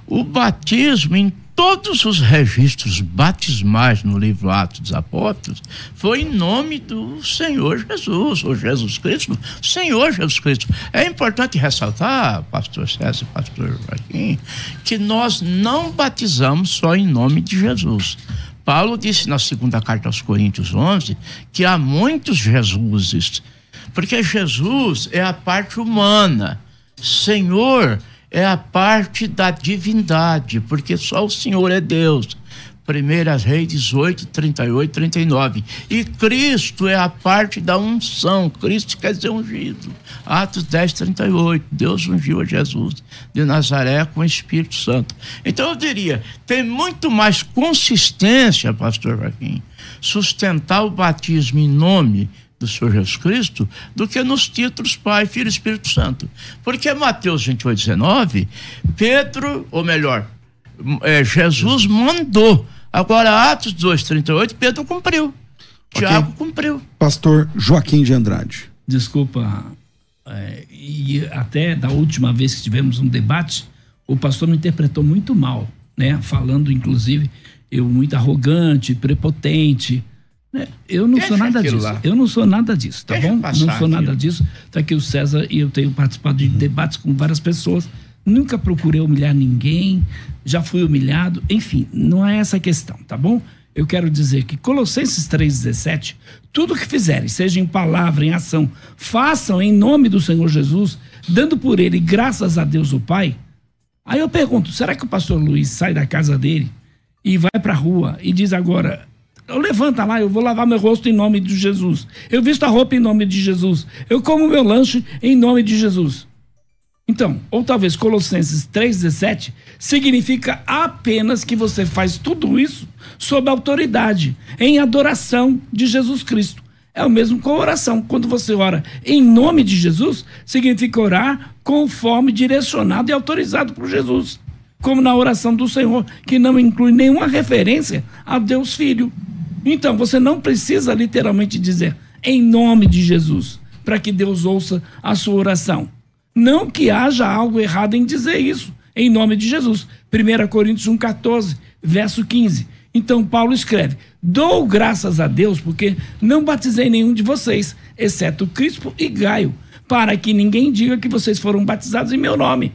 O batismo, em todos os registros batismais no livro Atos dos Apóstolos, foi em nome do Senhor Jesus, ou Jesus Cristo, Senhor Jesus Cristo. É importante ressaltar, pastor César e pastor Joaquim, que nós não batizamos só em nome de Jesus. Paulo disse na segunda carta aos Coríntios 11 que há muitos Jesuses, porque Jesus é a parte humana, Senhor é a parte da divindade, porque só o Senhor é Deus. 1 Reis 18, 38, 39. E Cristo é a parte da unção. Cristo quer dizer ungido. Atos 10, 38. Deus ungiu a Jesus de Nazaré com o Espírito Santo. Então eu diria, tem muito mais consistência, pastor Joaquim, sustentar o batismo em nome do Senhor Jesus Cristo do que nos títulos Pai, Filho e Espírito Santo. Porque Mateus 28, 19, Pedro, ou melhor, Jesus mandou. Agora, Atos 2, 38, Pedro cumpriu. Tiago cumpriu. Pastor Joaquim de Andrade. Desculpa, e até da última vez que tivemos um debate, o pastor me interpretou muito mal, né? Falando, inclusive, eu muito arrogante, prepotente. Eu não sou nada disso. Eu não sou nada disso, tá bom? Não sou nada disso. Tá aqui o César e eu tenho participado de debates com várias pessoas. Nunca procurei humilhar ninguém, já fui humilhado, enfim, não é essa a questão, tá bom? Eu quero dizer que Colossenses 3,17, tudo que fizerem, seja em palavra, em ação, façam em nome do Senhor Jesus, dando por ele graças a Deus o Pai. Aí eu pergunto, será que o pastor Luiz sai da casa dele e vai pra rua e diz agora, levanta lá, eu vou lavar meu rosto em nome de Jesus, eu visto a roupa em nome de Jesus, eu como meu lanche em nome de Jesus? Então, ou talvez Colossenses 3,17 significa apenas que você faz tudo isso sob autoridade, em adoração de Jesus Cristo. É o mesmo com a oração. Quando você ora em nome de Jesus, significa orar conforme direcionado e autorizado por Jesus. Como na oração do Senhor, que não inclui nenhuma referência a Deus Filho. Então, você não precisa literalmente dizer em nome de Jesus, para que Deus ouça a sua oração. Não que haja algo errado em dizer isso, em nome de Jesus. 1 Coríntios 1,14, verso 15. Então Paulo escreve, dou graças a Deus porque não batizei nenhum de vocês, exceto Crispo e Gaio, para que ninguém diga que vocês foram batizados em meu nome.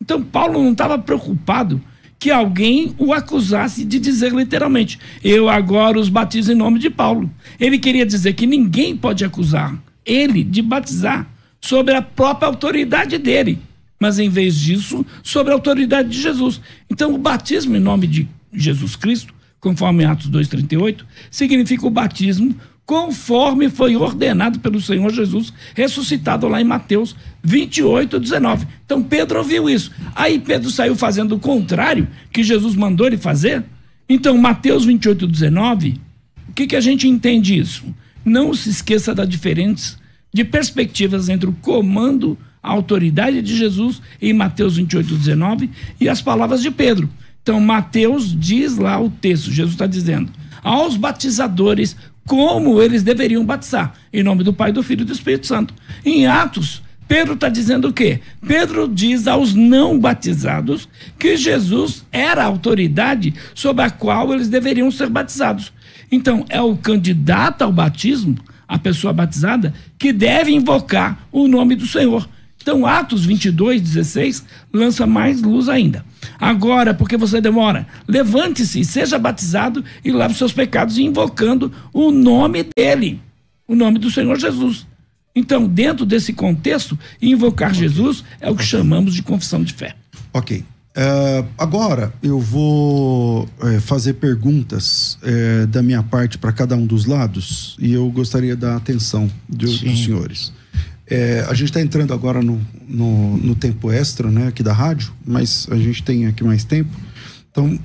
Então Paulo não estava preocupado que alguém o acusasse de dizer literalmente, eu agora os batizo em nome de Paulo. Ele queria dizer que ninguém pode acusar ele de batizar sobre a própria autoridade dele, mas em vez disso, sobre a autoridade de Jesus. Então o batismo em nome de Jesus Cristo, conforme Atos 2,38, significa o batismo conforme foi ordenado pelo Senhor Jesus, ressuscitado lá em Mateus 28, 19. Então Pedro ouviu isso. Aí Pedro saiu fazendo o contrário que Jesus mandou ele fazer. Então Mateus 28, 19, o que a gente entende isso? Não se esqueça da diferença de perspectivas entre o comando, a autoridade de Jesus em Mateus 28, 19 e as palavras de Pedro. Então Mateus diz lá o texto, Jesus está dizendo, aos batizadores como eles deveriam batizar, em nome do Pai, do Filho e do Espírito Santo. Em Atos, Pedro está dizendo o quê? Pedro diz aos não batizados que Jesus era a autoridade sobre a qual eles deveriam ser batizados. Então é o candidato ao batismo, a pessoa batizada, que deve invocar o nome do Senhor. Então, Atos 22, 16, lança mais luz ainda. Agora, porque você demora, levante-se, seja batizado e lave seus pecados, invocando o nome dele, o nome do Senhor Jesus. Então, dentro desse contexto, invocar Jesus é o que chamamos de confissão de fé. Ok. Agora eu vou fazer perguntas da minha parte para cada um dos lados e eu gostaria da atenção dos senhores. A gente está entrando agora no tempo extra, né, aqui da rádio, mas a gente tem aqui mais tempo. Então,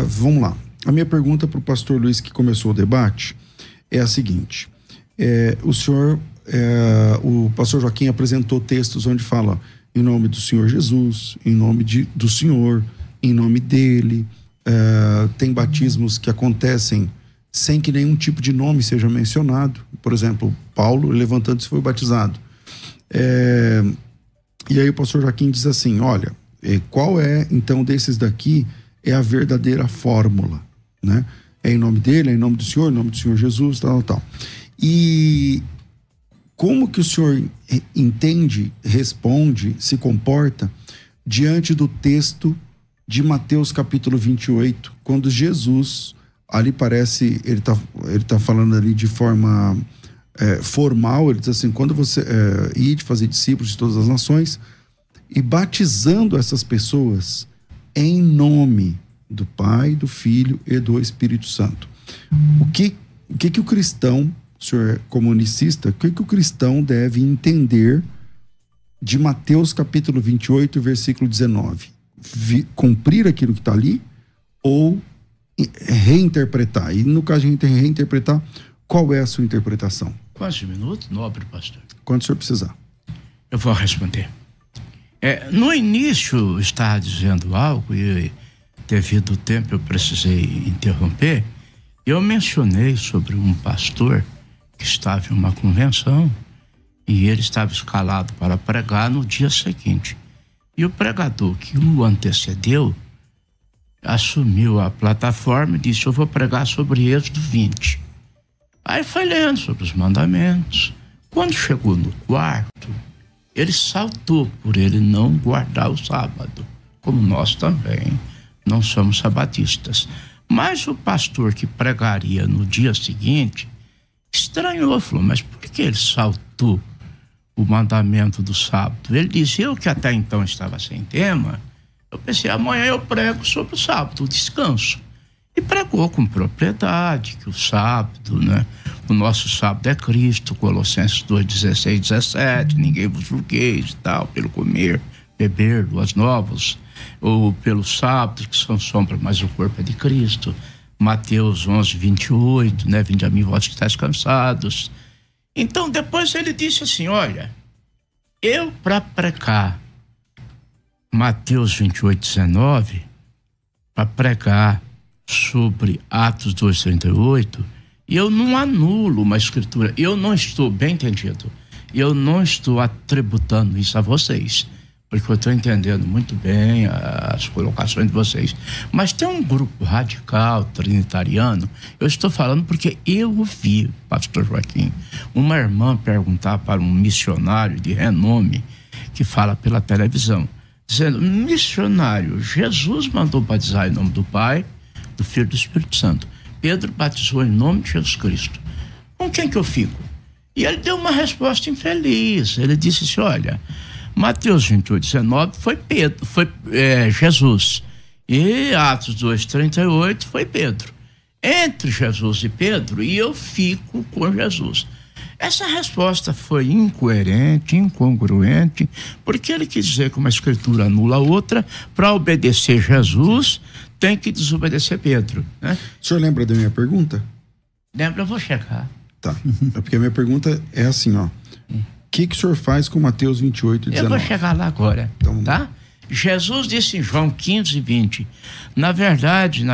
vamos lá. A minha pergunta para o pastor Luiz, que começou o debate, é a seguinte. O pastor Joaquim apresentou textos onde fala em nome do Senhor Jesus, em nome do Senhor, em nome dele. Tem batismos que acontecem sem que nenhum tipo de nome seja mencionado. Por exemplo, Paulo, levantando-se, foi batizado. E aí o pastor Joaquim diz assim, olha, qual é, então, desses daqui é a verdadeira fórmula, né? É em nome dele, é em nome do Senhor, em nome do Senhor Jesus, tal. E como que o senhor entende, responde, se comporta diante do texto de Mateus capítulo 28, quando Jesus, ali parece, ele tá falando ali de forma formal, ele diz assim, quando você ir de fazer discípulos de todas as nações e batizando essas pessoas em nome do Pai, do Filho e do Espírito Santo. O que o cristão, o senhor é comunicista, o que o cristão deve entender de Mateus capítulo 28, versículo 19? Cumprir aquilo que está ali ou reinterpretar? E no caso de reinterpretar, qual é a sua interpretação? Quantos minutos, nobre pastor? Quanto o senhor precisar. Eu vou responder. No início estava dizendo algo e devido ao tempo eu precisei interromper. Eu mencionei sobre um pastor que estava em uma convenção e ele estava escalado para pregar no dia seguinte. E o pregador que o antecedeu assumiu a plataforma e disse, eu vou pregar sobre Êxodo 20. Aí foi lendo sobre os mandamentos. Quando chegou no quarto, ele saltou por ele não guardar o sábado, como nós também não somos sabatistas. Mas o pastor que pregaria no dia seguinte estranhou, falou, mas por que ele saltou o mandamento do sábado? Ele dizia, eu que até então estava sem tema, eu pensei, amanhã eu prego sobre o sábado, o descanso. E pregou com propriedade que o sábado, né? O nosso sábado é Cristo, Colossenses 2, 16, 17, ninguém vos julgueis e tal, pelo comer, beber, luas novas, ou pelo sábado, que são sombras, mas o corpo é de Cristo. Mateus 11, 28, né? Vinde a mim, vós que estáis cansados. Então, depois ele disse assim, olha, eu para pregar Mateus 28, 19, para pregar sobre Atos 2, 38, eu não anulo uma escritura, eu não estou, bem entendido, eu não estou atributando isso a vocês, porque eu estou entendendo muito bem as colocações de vocês, mas tem um grupo radical, trinitariano, eu estou falando porque eu ouvi, pastor Joaquim, uma irmã perguntar para um missionário de renome, que fala pela televisão, dizendo, missionário, Jesus mandou batizar em nome do Pai, do Filho e do Espírito Santo. Pedro batizou em nome de Jesus Cristo. Com quem que eu fico? E ele deu uma resposta infeliz. Ele disse assim, olha, Mateus 28, 19 foi Jesus. E Atos 2, 38 foi Pedro. Entre Jesus e Pedro, e eu fico com Jesus. Essa resposta foi incoerente, incongruente, porque ele quis dizer que uma escritura anula a outra, para obedecer Jesus, tem que desobedecer Pedro, né? O senhor lembra da minha pergunta? Lembra, eu vou checar. Tá, é porque a minha pergunta é assim, ó. O que o senhor faz com Mateus 28, 19? Eu vou chegar lá agora, então, tá? Jesus disse em João 15, 20, na verdade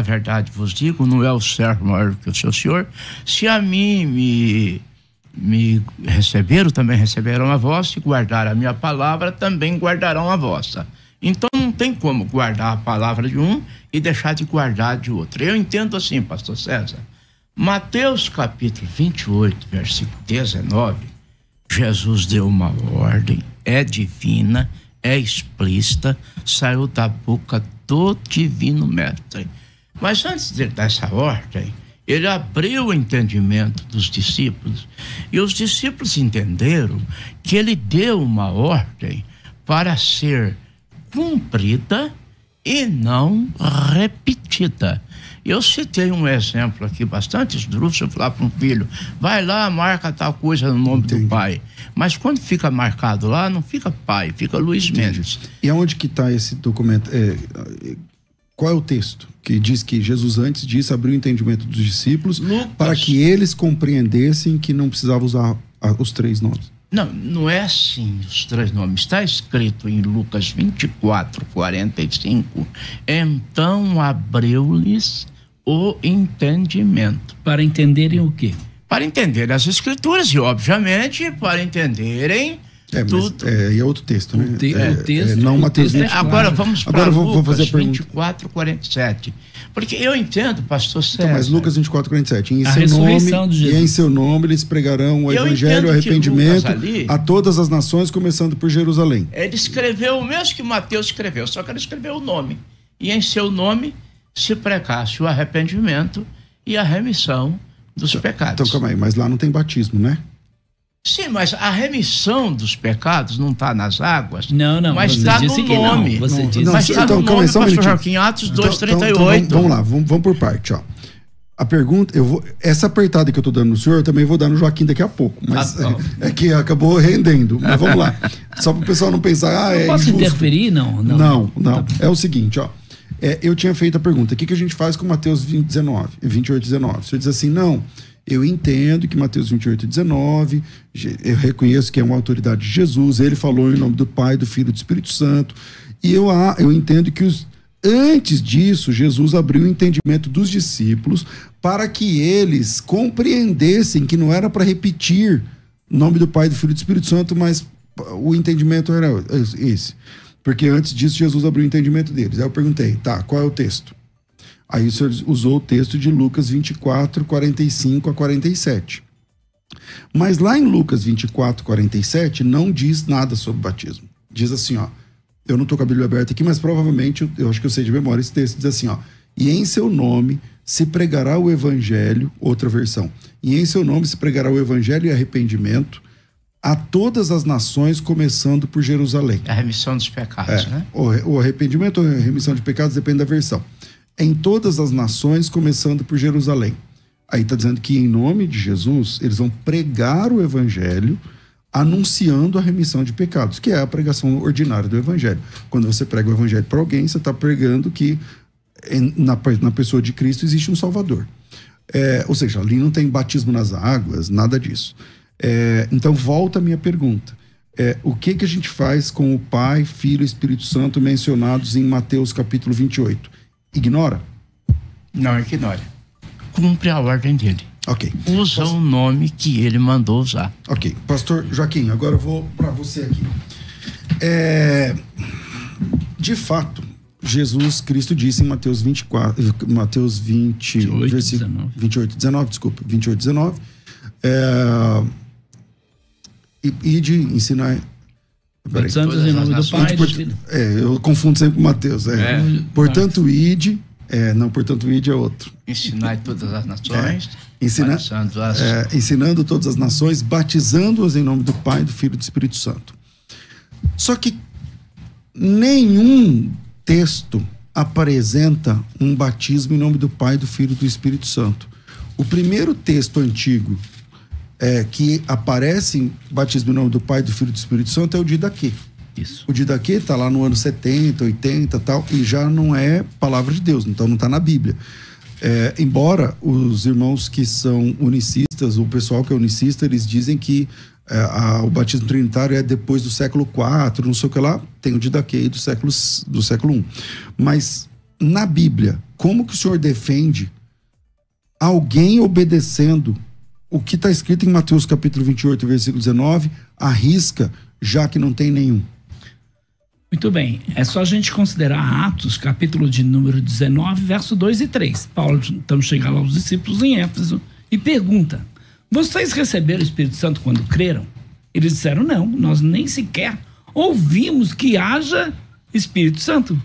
vos digo, não é o servo maior que o seu senhor, se a mim me receberam, também receberão a vossa, e guardar a minha palavra, também guardarão a vossa. Então não tem como guardar a palavra de um e deixar de guardar de outro. Eu entendo assim, pastor César. Mateus capítulo 28, versículo 19, Jesus deu uma ordem, é divina, é explícita, saiu da boca do divino mestre. Mas antes de dar essa ordem, ele abriu o entendimento dos discípulos, e os discípulos entenderam que ele deu uma ordem para ser cumprida e não repetida. Eu citei um exemplo aqui bastante esdrúxulo. Eu falar para um filho, vai lá, marca tal coisa no nome do pai. Mas quando fica marcado lá, não fica pai, fica Luiz Mendes. E aonde que está esse documento? Qual é o texto que diz que Jesus antes disso abriu o entendimento dos discípulos Lucas. para que eles compreendessem que não precisava usar os 3 nomes? Não é assim os 3 nomes. Está escrito em Lucas 24, 45. Então abriu-lhes o entendimento. Para entenderem o quê? Para entender as escrituras e, obviamente, para entenderem tudo. É outro texto, né? O texto. Não Mateus 24. Agora vamos para vou fazer Lucas a pergunta. 24, 47. Porque eu entendo, pastor César. Então, mas Lucas 24, 47. A ressurreição de Jesus. E em seu nome eles pregarão o Eu evangelho, o entendo que arrependimento Lucas ali- a todas as nações, começando por Jerusalém. Ele escreveu o mesmo que Mateus escreveu, só que ele escreveu o nome. E em seu nome se pregasse o arrependimento e a remissão dos pecados. Então, calma aí, mas lá não tem batismo, né? Sim, mas a remissão dos pecados não está nas águas. Não, mas você está disse no que não. nome. Você disse não, Mas que está então, no calma aí, nome, só um pastor minutinho. Joaquim, Atos Então, 2:38. vamos lá, vamos por parte, ó. A pergunta, essa apertada que eu tô dando no senhor, eu também vou dar no Joaquim daqui a pouco, mas é que acabou rendendo. Mas vamos lá. Só para o pessoal não pensar, é posso injusto. interferir? Não. Não. Tá bom. É o seguinte, ó. Eu tinha feito a pergunta, o que a gente faz com Mateus 28, 19? O senhor diz assim, não, eu entendo que Mateus 28, 19, eu reconheço que é uma autoridade de Jesus, ele falou em nome do Pai, do Filho e do Espírito Santo, e eu entendo que antes disso, Jesus abriu o entendimento dos discípulos para que eles compreendessem que não era para repetir o nome do Pai, do Filho e do Espírito Santo, mas o entendimento era esse. Porque antes disso, Jesus abriu o entendimento deles. Aí eu perguntei, tá, qual é o texto? Aí o senhor usou o texto de Lucas 24, 45 a 47. Mas lá em Lucas 24, 47, não diz nada sobre batismo. Diz assim, ó, eu não estou com a Bíblia aberta aqui, mas provavelmente, eu acho que eu sei de memória esse texto, diz assim, ó, e em seu nome se pregará o evangelho, outra versão, e em seu nome se pregará o evangelho e arrependimento a todas as nações, começando por Jerusalém. A remissão dos pecados, né? O arrependimento ou a remissão de pecados depende da versão. Em todas as nações, começando por Jerusalém. Aí está dizendo que em nome de Jesus, eles vão pregar o evangelho, anunciando a remissão de pecados, que é a pregação ordinária do evangelho. Quando você prega o evangelho para alguém, você está pregando que na pessoa de Cristo existe um Salvador. Ou seja, ali não tem batismo nas águas, nada disso. Então, volta a minha pergunta. O que a gente faz com o Pai, Filho e Espírito Santo mencionados em Mateus capítulo 28? Ignora? Não ignora. Cumpre a ordem dele. Ok. Usa o nome que ele mandou usar. Ok. Pastor Joaquim, agora eu vou para você aqui. De fato, Jesus Cristo disse em Mateus 28, 19. Ide ensinar. Santos em nome do Pai. Eu confundo sempre com Mateus. Portanto, ide. Portanto, ide é outro. Ensinar todas as nações. Ensinando todas as nações, batizando-as em nome do Pai, do Filho e do Espírito Santo. Só que nenhum texto apresenta um batismo em nome do Pai, do Filho e do Espírito Santo. O primeiro texto antigo que aparece batismo em nome do Pai, do Filho e do Espírito Santo é o Didaquê. Isso. O Didaquê está lá no ano 70, 80 e tal, e já não é palavra de Deus, então não está na Bíblia. Embora os irmãos que são unicistas, o pessoal que é unicista, eles dizem que o batismo trinitário é depois do século IV, não sei o que lá, tem o Didaquê do século I. Mas na Bíblia, como que o senhor defende alguém obedecendo o que está escrito em Mateus capítulo 28, versículo 19, arrisca, já que não tem nenhum? Muito bem, é só a gente considerar Atos, capítulo de número 19, verso 2 e 3. Paulo então chega lá aos discípulos em Éfeso e pergunta: vocês receberam o Espírito Santo quando creram? Eles disseram: não, nós nem sequer ouvimos que haja Espírito Santo.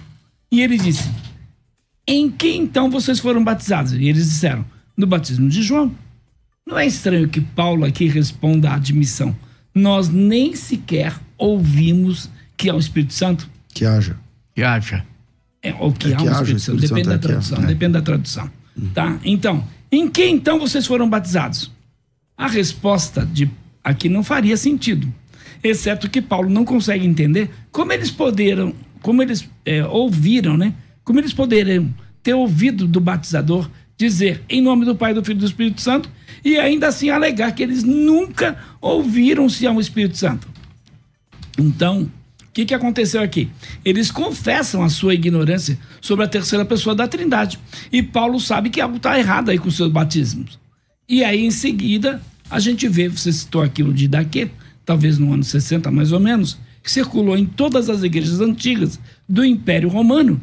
E ele disse: em que então vocês foram batizados? E eles disseram: no batismo de João. Não é estranho que Paulo aqui responda à admissão: nós nem sequer ouvimos que há o Espírito Santo? Que haja. Ou que há o Espírito Santo. Depende da tradução. Depende da tradução. Tá? Então, em que então vocês foram batizados? A resposta aqui não faria sentido. Exceto que Paulo não consegue entender como eles ouviram, né? Como eles poderiam ter ouvido do batizador dizer em nome do Pai, do Filho e do Espírito Santo e ainda assim alegar que eles nunca ouviram se há um Espírito Santo? Então, o que aconteceu aqui? Eles confessam a sua ignorância sobre a terceira pessoa da Trindade. E Paulo sabe que algo está errado aí com os seus batismos. E aí, em seguida, a gente vê, você citou aqui o Didaquê, talvez no ano 60 mais ou menos, que circulou em todas as igrejas antigas do Império Romano.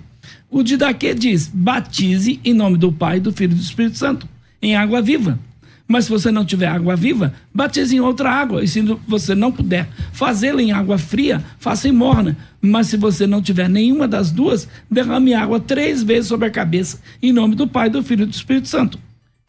O Didaquê diz: batize em nome do Pai, do Filho e do Espírito Santo, em água viva. Mas se você não tiver água viva, batize em outra água. E se você não puder fazê-la em água fria, faça em morna. Mas se você não tiver nenhuma das duas, derrame água 3 vezes sobre a cabeça, em nome do Pai, do Filho e do Espírito Santo.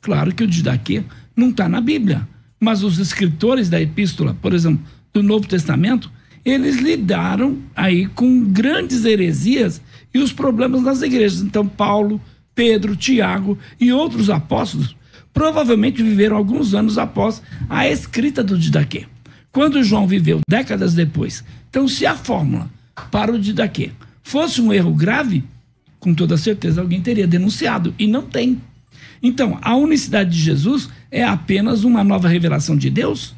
Claro que o Didaquê não está na Bíblia. Mas os escritores da epístola, por exemplo, do Novo Testamento, eles lidaram aí com grandes heresias e os problemas das igrejas. Então, Paulo, Pedro, Tiago e outros apóstolos provavelmente viveram alguns anos após a escrita do Didaquê, quando João viveu décadas depois. Então, se a fórmula para o Didaquê fosse um erro grave, com toda certeza alguém teria denunciado, e não tem. Então, a unicidade de Jesus é apenas uma nova revelação de Deus?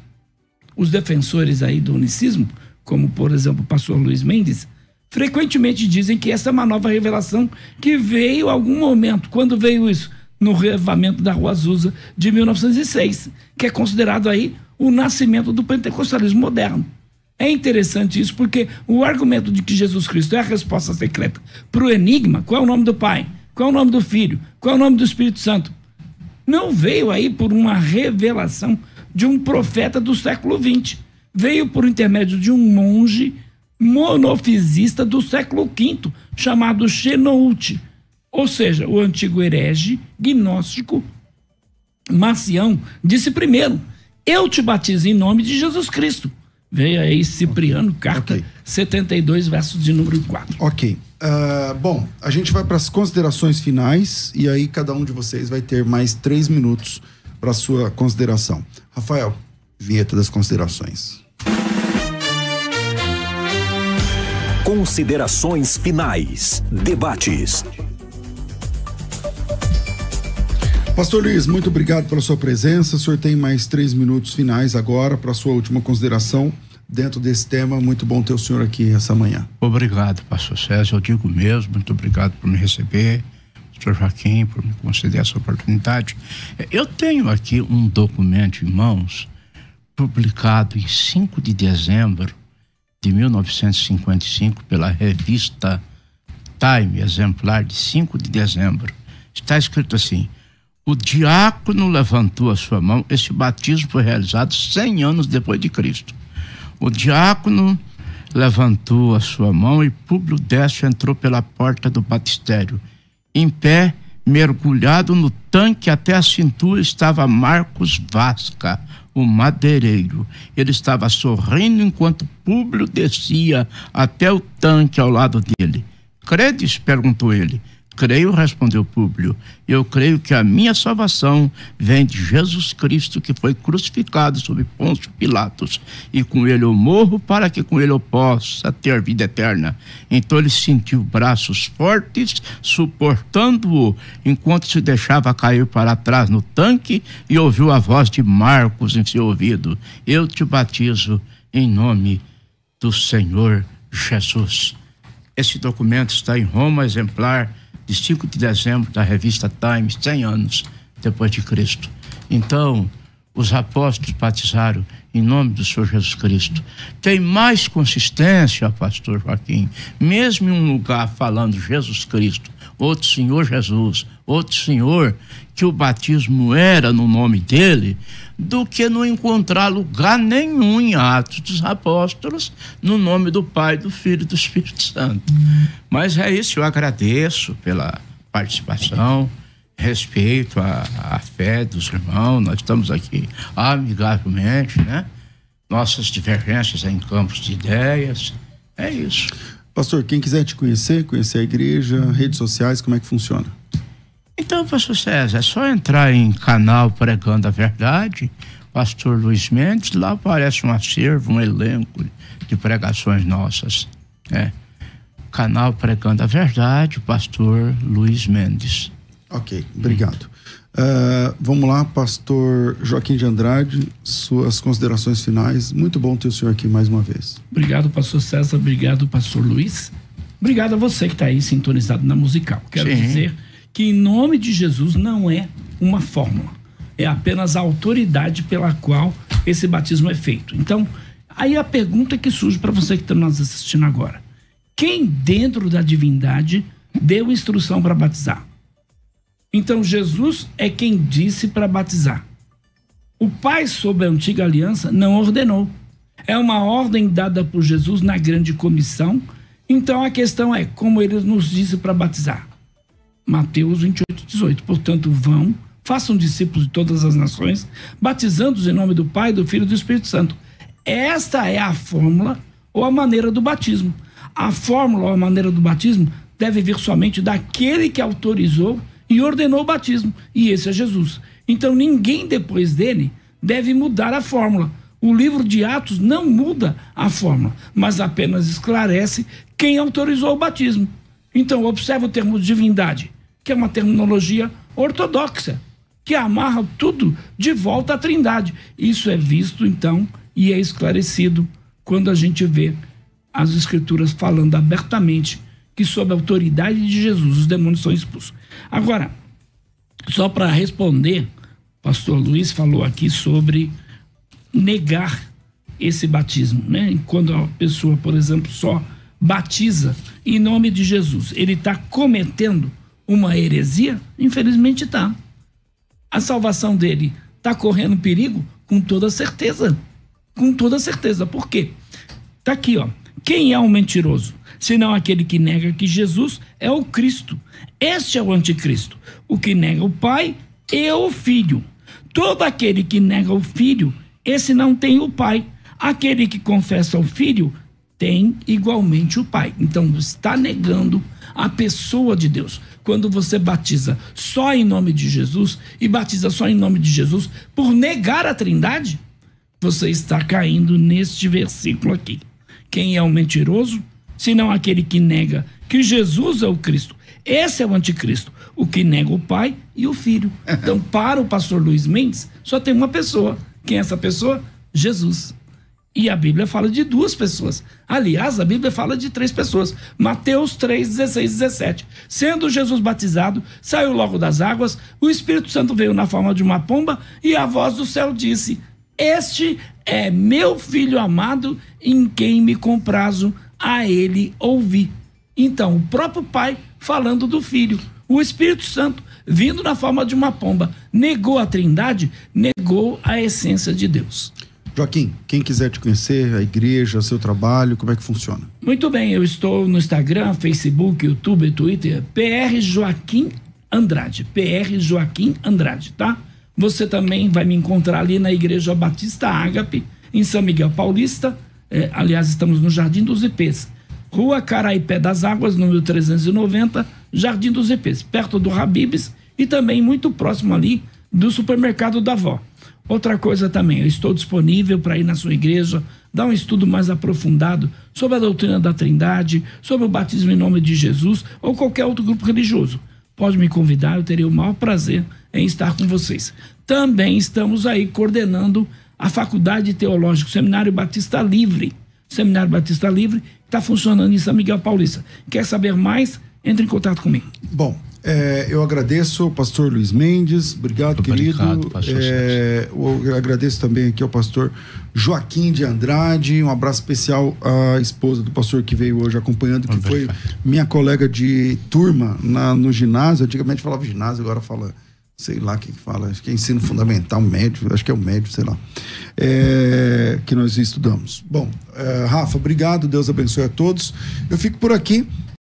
Os defensores aí do unicismo, como por exemplo o pastor Luiz Mendes, frequentemente dizem que essa é uma nova revelação que veio em algum momento. Quando veio isso? No reavivamento da Rua Azusa de 1906, que é considerado aí o nascimento do pentecostalismo moderno. É interessante isso porque o argumento de que Jesus Cristo é a resposta secreta para o enigma, qual é o nome do Pai, qual é o nome do Filho, qual é o nome do Espírito Santo, não veio aí por uma revelação de um profeta do século XX. Veio por intermédio de um monge monofisista do século V, chamado Xenoute, ou seja, o antigo herege gnóstico Marcião disse primeiro: eu te batizo em nome de Jesus Cristo. Veio aí Cipriano, carta 72, versos de número 4. Ok. Bom, a gente vai para as considerações finais e aí cada um de vocês vai ter mais 3 minutos para sua consideração. Rafael, vinheta das considerações. Considerações finais. Debates. Pastor Luiz, muito obrigado pela sua presença. O senhor tem mais 3 minutos finais agora para a sua última consideração dentro desse tema. Muito bom ter o senhor aqui essa manhã. Obrigado, pastor César. Eu digo mesmo, muito obrigado por me receber, pastor Joaquim, por me conceder essa oportunidade. Eu tenho aqui um documento em mãos, publicado em 5 de dezembro de 1955 pela revista Time, exemplar de 5 de dezembro. Está escrito assim: o diácono levantou a sua mão. Esse batismo foi realizado 100 anos depois de Cristo. O diácono levantou a sua mão e Públio Décio entrou pela porta do batistério. Em pé, mergulhado no tanque até a cintura, estava Marcos Vasca, o madeireiro. Ele estava sorrindo enquanto Públio descia até o tanque ao lado dele. Credes? Perguntou ele. Creio, respondeu Públio. Eu creio que a minha salvação vem de Jesus Cristo, que foi crucificado sob Pôncio Pilatos, e com ele eu morro para que com ele eu possa ter vida eterna. Então ele sentiu braços fortes suportando-o enquanto se deixava cair para trás no tanque e ouviu a voz de Marcos em seu ouvido: eu te batizo em nome do Senhor Jesus. Esse documento está em Roma, exemplar de 5 de dezembro da revista Times, 100 anos depois de Cristo. Então, os apóstolos batizaram em nome do Senhor Jesus Cristo. Tem mais consistência, pastor Joaquim, mesmo em um lugar falando Jesus Cristo, outro Senhor Jesus, outro Senhor, que o batismo era no nome dele, do que não encontrar lugar nenhum em Atos dos Apóstolos no nome do Pai, do Filho e do Espírito Santo. Mas é isso, eu agradeço pela participação, respeito à fé dos irmãos. Nós estamos aqui amigavelmente, né? Nossas divergências em campos de ideias, é isso. Pastor, quem quiser te conhecer a igreja, redes sociais, como é que funciona? Então, pastor César, é só entrar em canal Pregando a Verdade, pastor Luiz Mendes, lá aparece um acervo, um elenco de pregações nossas, né? canal Pregando a Verdade, o pastor Luiz Mendes. Ok, obrigado. Vamos lá, pastor Joaquim de Andrade, suas considerações finais. Muito bom ter o senhor aqui mais uma vez. Obrigado, pastor César. Obrigado, pastor Luiz. Obrigado a você que está aí sintonizado na musical. Quero dizer que, em nome de Jesus, não é uma fórmula. É apenas a autoridade pela qual esse batismo é feito. Então, aí a pergunta que surge para você que está nos assistindo agora: quem dentro da divindade deu instrução para batizar? Então, Jesus é quem disse para batizar. O Pai, sob a antiga aliança, não ordenou. É uma ordem dada por Jesus na grande comissão. Então, a questão é como ele nos disse para batizar. Mateus 28:18. Portanto, vão, façam discípulos de todas as nações, batizando-os em nome do Pai, do Filho e do Espírito Santo. Esta é a fórmula ou a maneira do batismo. A fórmula ou a maneira do batismo deve vir somente daquele que autorizou e ordenou o batismo, e esse é Jesus. Então ninguém depois dele deve mudar a fórmula. O livro de Atos não muda a fórmula, mas apenas esclarece quem autorizou o batismo. Então observe o termo divindade, que é uma terminologia ortodoxa, que amarra tudo de volta à Trindade. Isso é visto então e é esclarecido quando a gente vê as escrituras falando abertamente que sob a autoridade de Jesus os demônios são expulsos. Agora, só para responder, o pastor Luiz falou aqui sobre negar esse batismo, né? Quando a pessoa, por exemplo, só batiza em nome de Jesus, ele está cometendo uma heresia? Infelizmente está. A salvação dele está correndo perigo? Com toda certeza. Com toda certeza. Por quê? Está aqui, ó. Quem é o mentiroso? Senão aquele que nega que Jesus é o Cristo. Este é o anticristo, o que nega o Pai e o Filho. Todo aquele que nega o Filho, esse não tem o Pai. Aquele que confessa o Filho tem igualmente o Pai. Então está negando a pessoa de Deus. Quando você batiza só em nome de Jesus e batiza só em nome de Jesus por negar a Trindade, você está caindo neste versículo aqui. Quem é o mentiroso? Senão aquele que nega que Jesus é o Cristo. Esse é o anticristo, o que nega o Pai e o Filho. Então, para o pastor Luiz Mendes, só tem uma pessoa. Quem é essa pessoa? Jesus. E a Bíblia fala de duas pessoas. Aliás, a Bíblia fala de 3 pessoas. Mateus 3:16-17. Sendo Jesus batizado, saiu logo das águas, o Espírito Santo veio na forma de uma pomba e a voz do céu disse: este é meu filho amado, em quem me comprazo, a ele ouvi. Então, o próprio Pai falando do Filho. O Espírito Santo, vindo na forma de uma pomba, negou a Trindade, negou a essência de Deus. Joaquim, quem quiser te conhecer, a igreja, seu trabalho, como é que funciona? Muito bem, eu estou no Instagram, Facebook, YouTube, Twitter, PR Joaquim Andrade, PR Joaquim Andrade, tá? Você também vai me encontrar ali na Igreja Batista Ágape, em São Miguel Paulista. Aliás, estamos no Jardim dos Ipês, Rua Caraipé das Águas, número 390, Jardim dos Ipês, perto do Habib's e também muito próximo ali do supermercado da Avó. Outra coisa também, eu estou disponível para ir na sua igreja, dar um estudo mais aprofundado sobre a doutrina da Trindade, sobre o batismo em nome de Jesus ou qualquer outro grupo religioso. Pode me convidar, eu terei o maior prazer em estar com vocês. Também estamos aí coordenando a Faculdade Teológica, Seminário Batista Livre. Seminário Batista Livre está funcionando em São Miguel Paulista. Quer saber mais? Entre em contato comigo. Bom, eu agradeço ao pastor Luiz Mendes, obrigado, querido. Pastor Eu agradeço também aqui ao pastor Joaquim de Andrade, um abraço especial à esposa do pastor que veio hoje acompanhando, que foi minha colega de turma no ginásio. Antigamente falava ginásio, agora fala, sei lá o que fala, acho que é ensino fundamental, médio, acho que é o médio, sei lá, que nós estudamos. Bom, Rafa, obrigado, Deus abençoe a todos. Eu fico por aqui.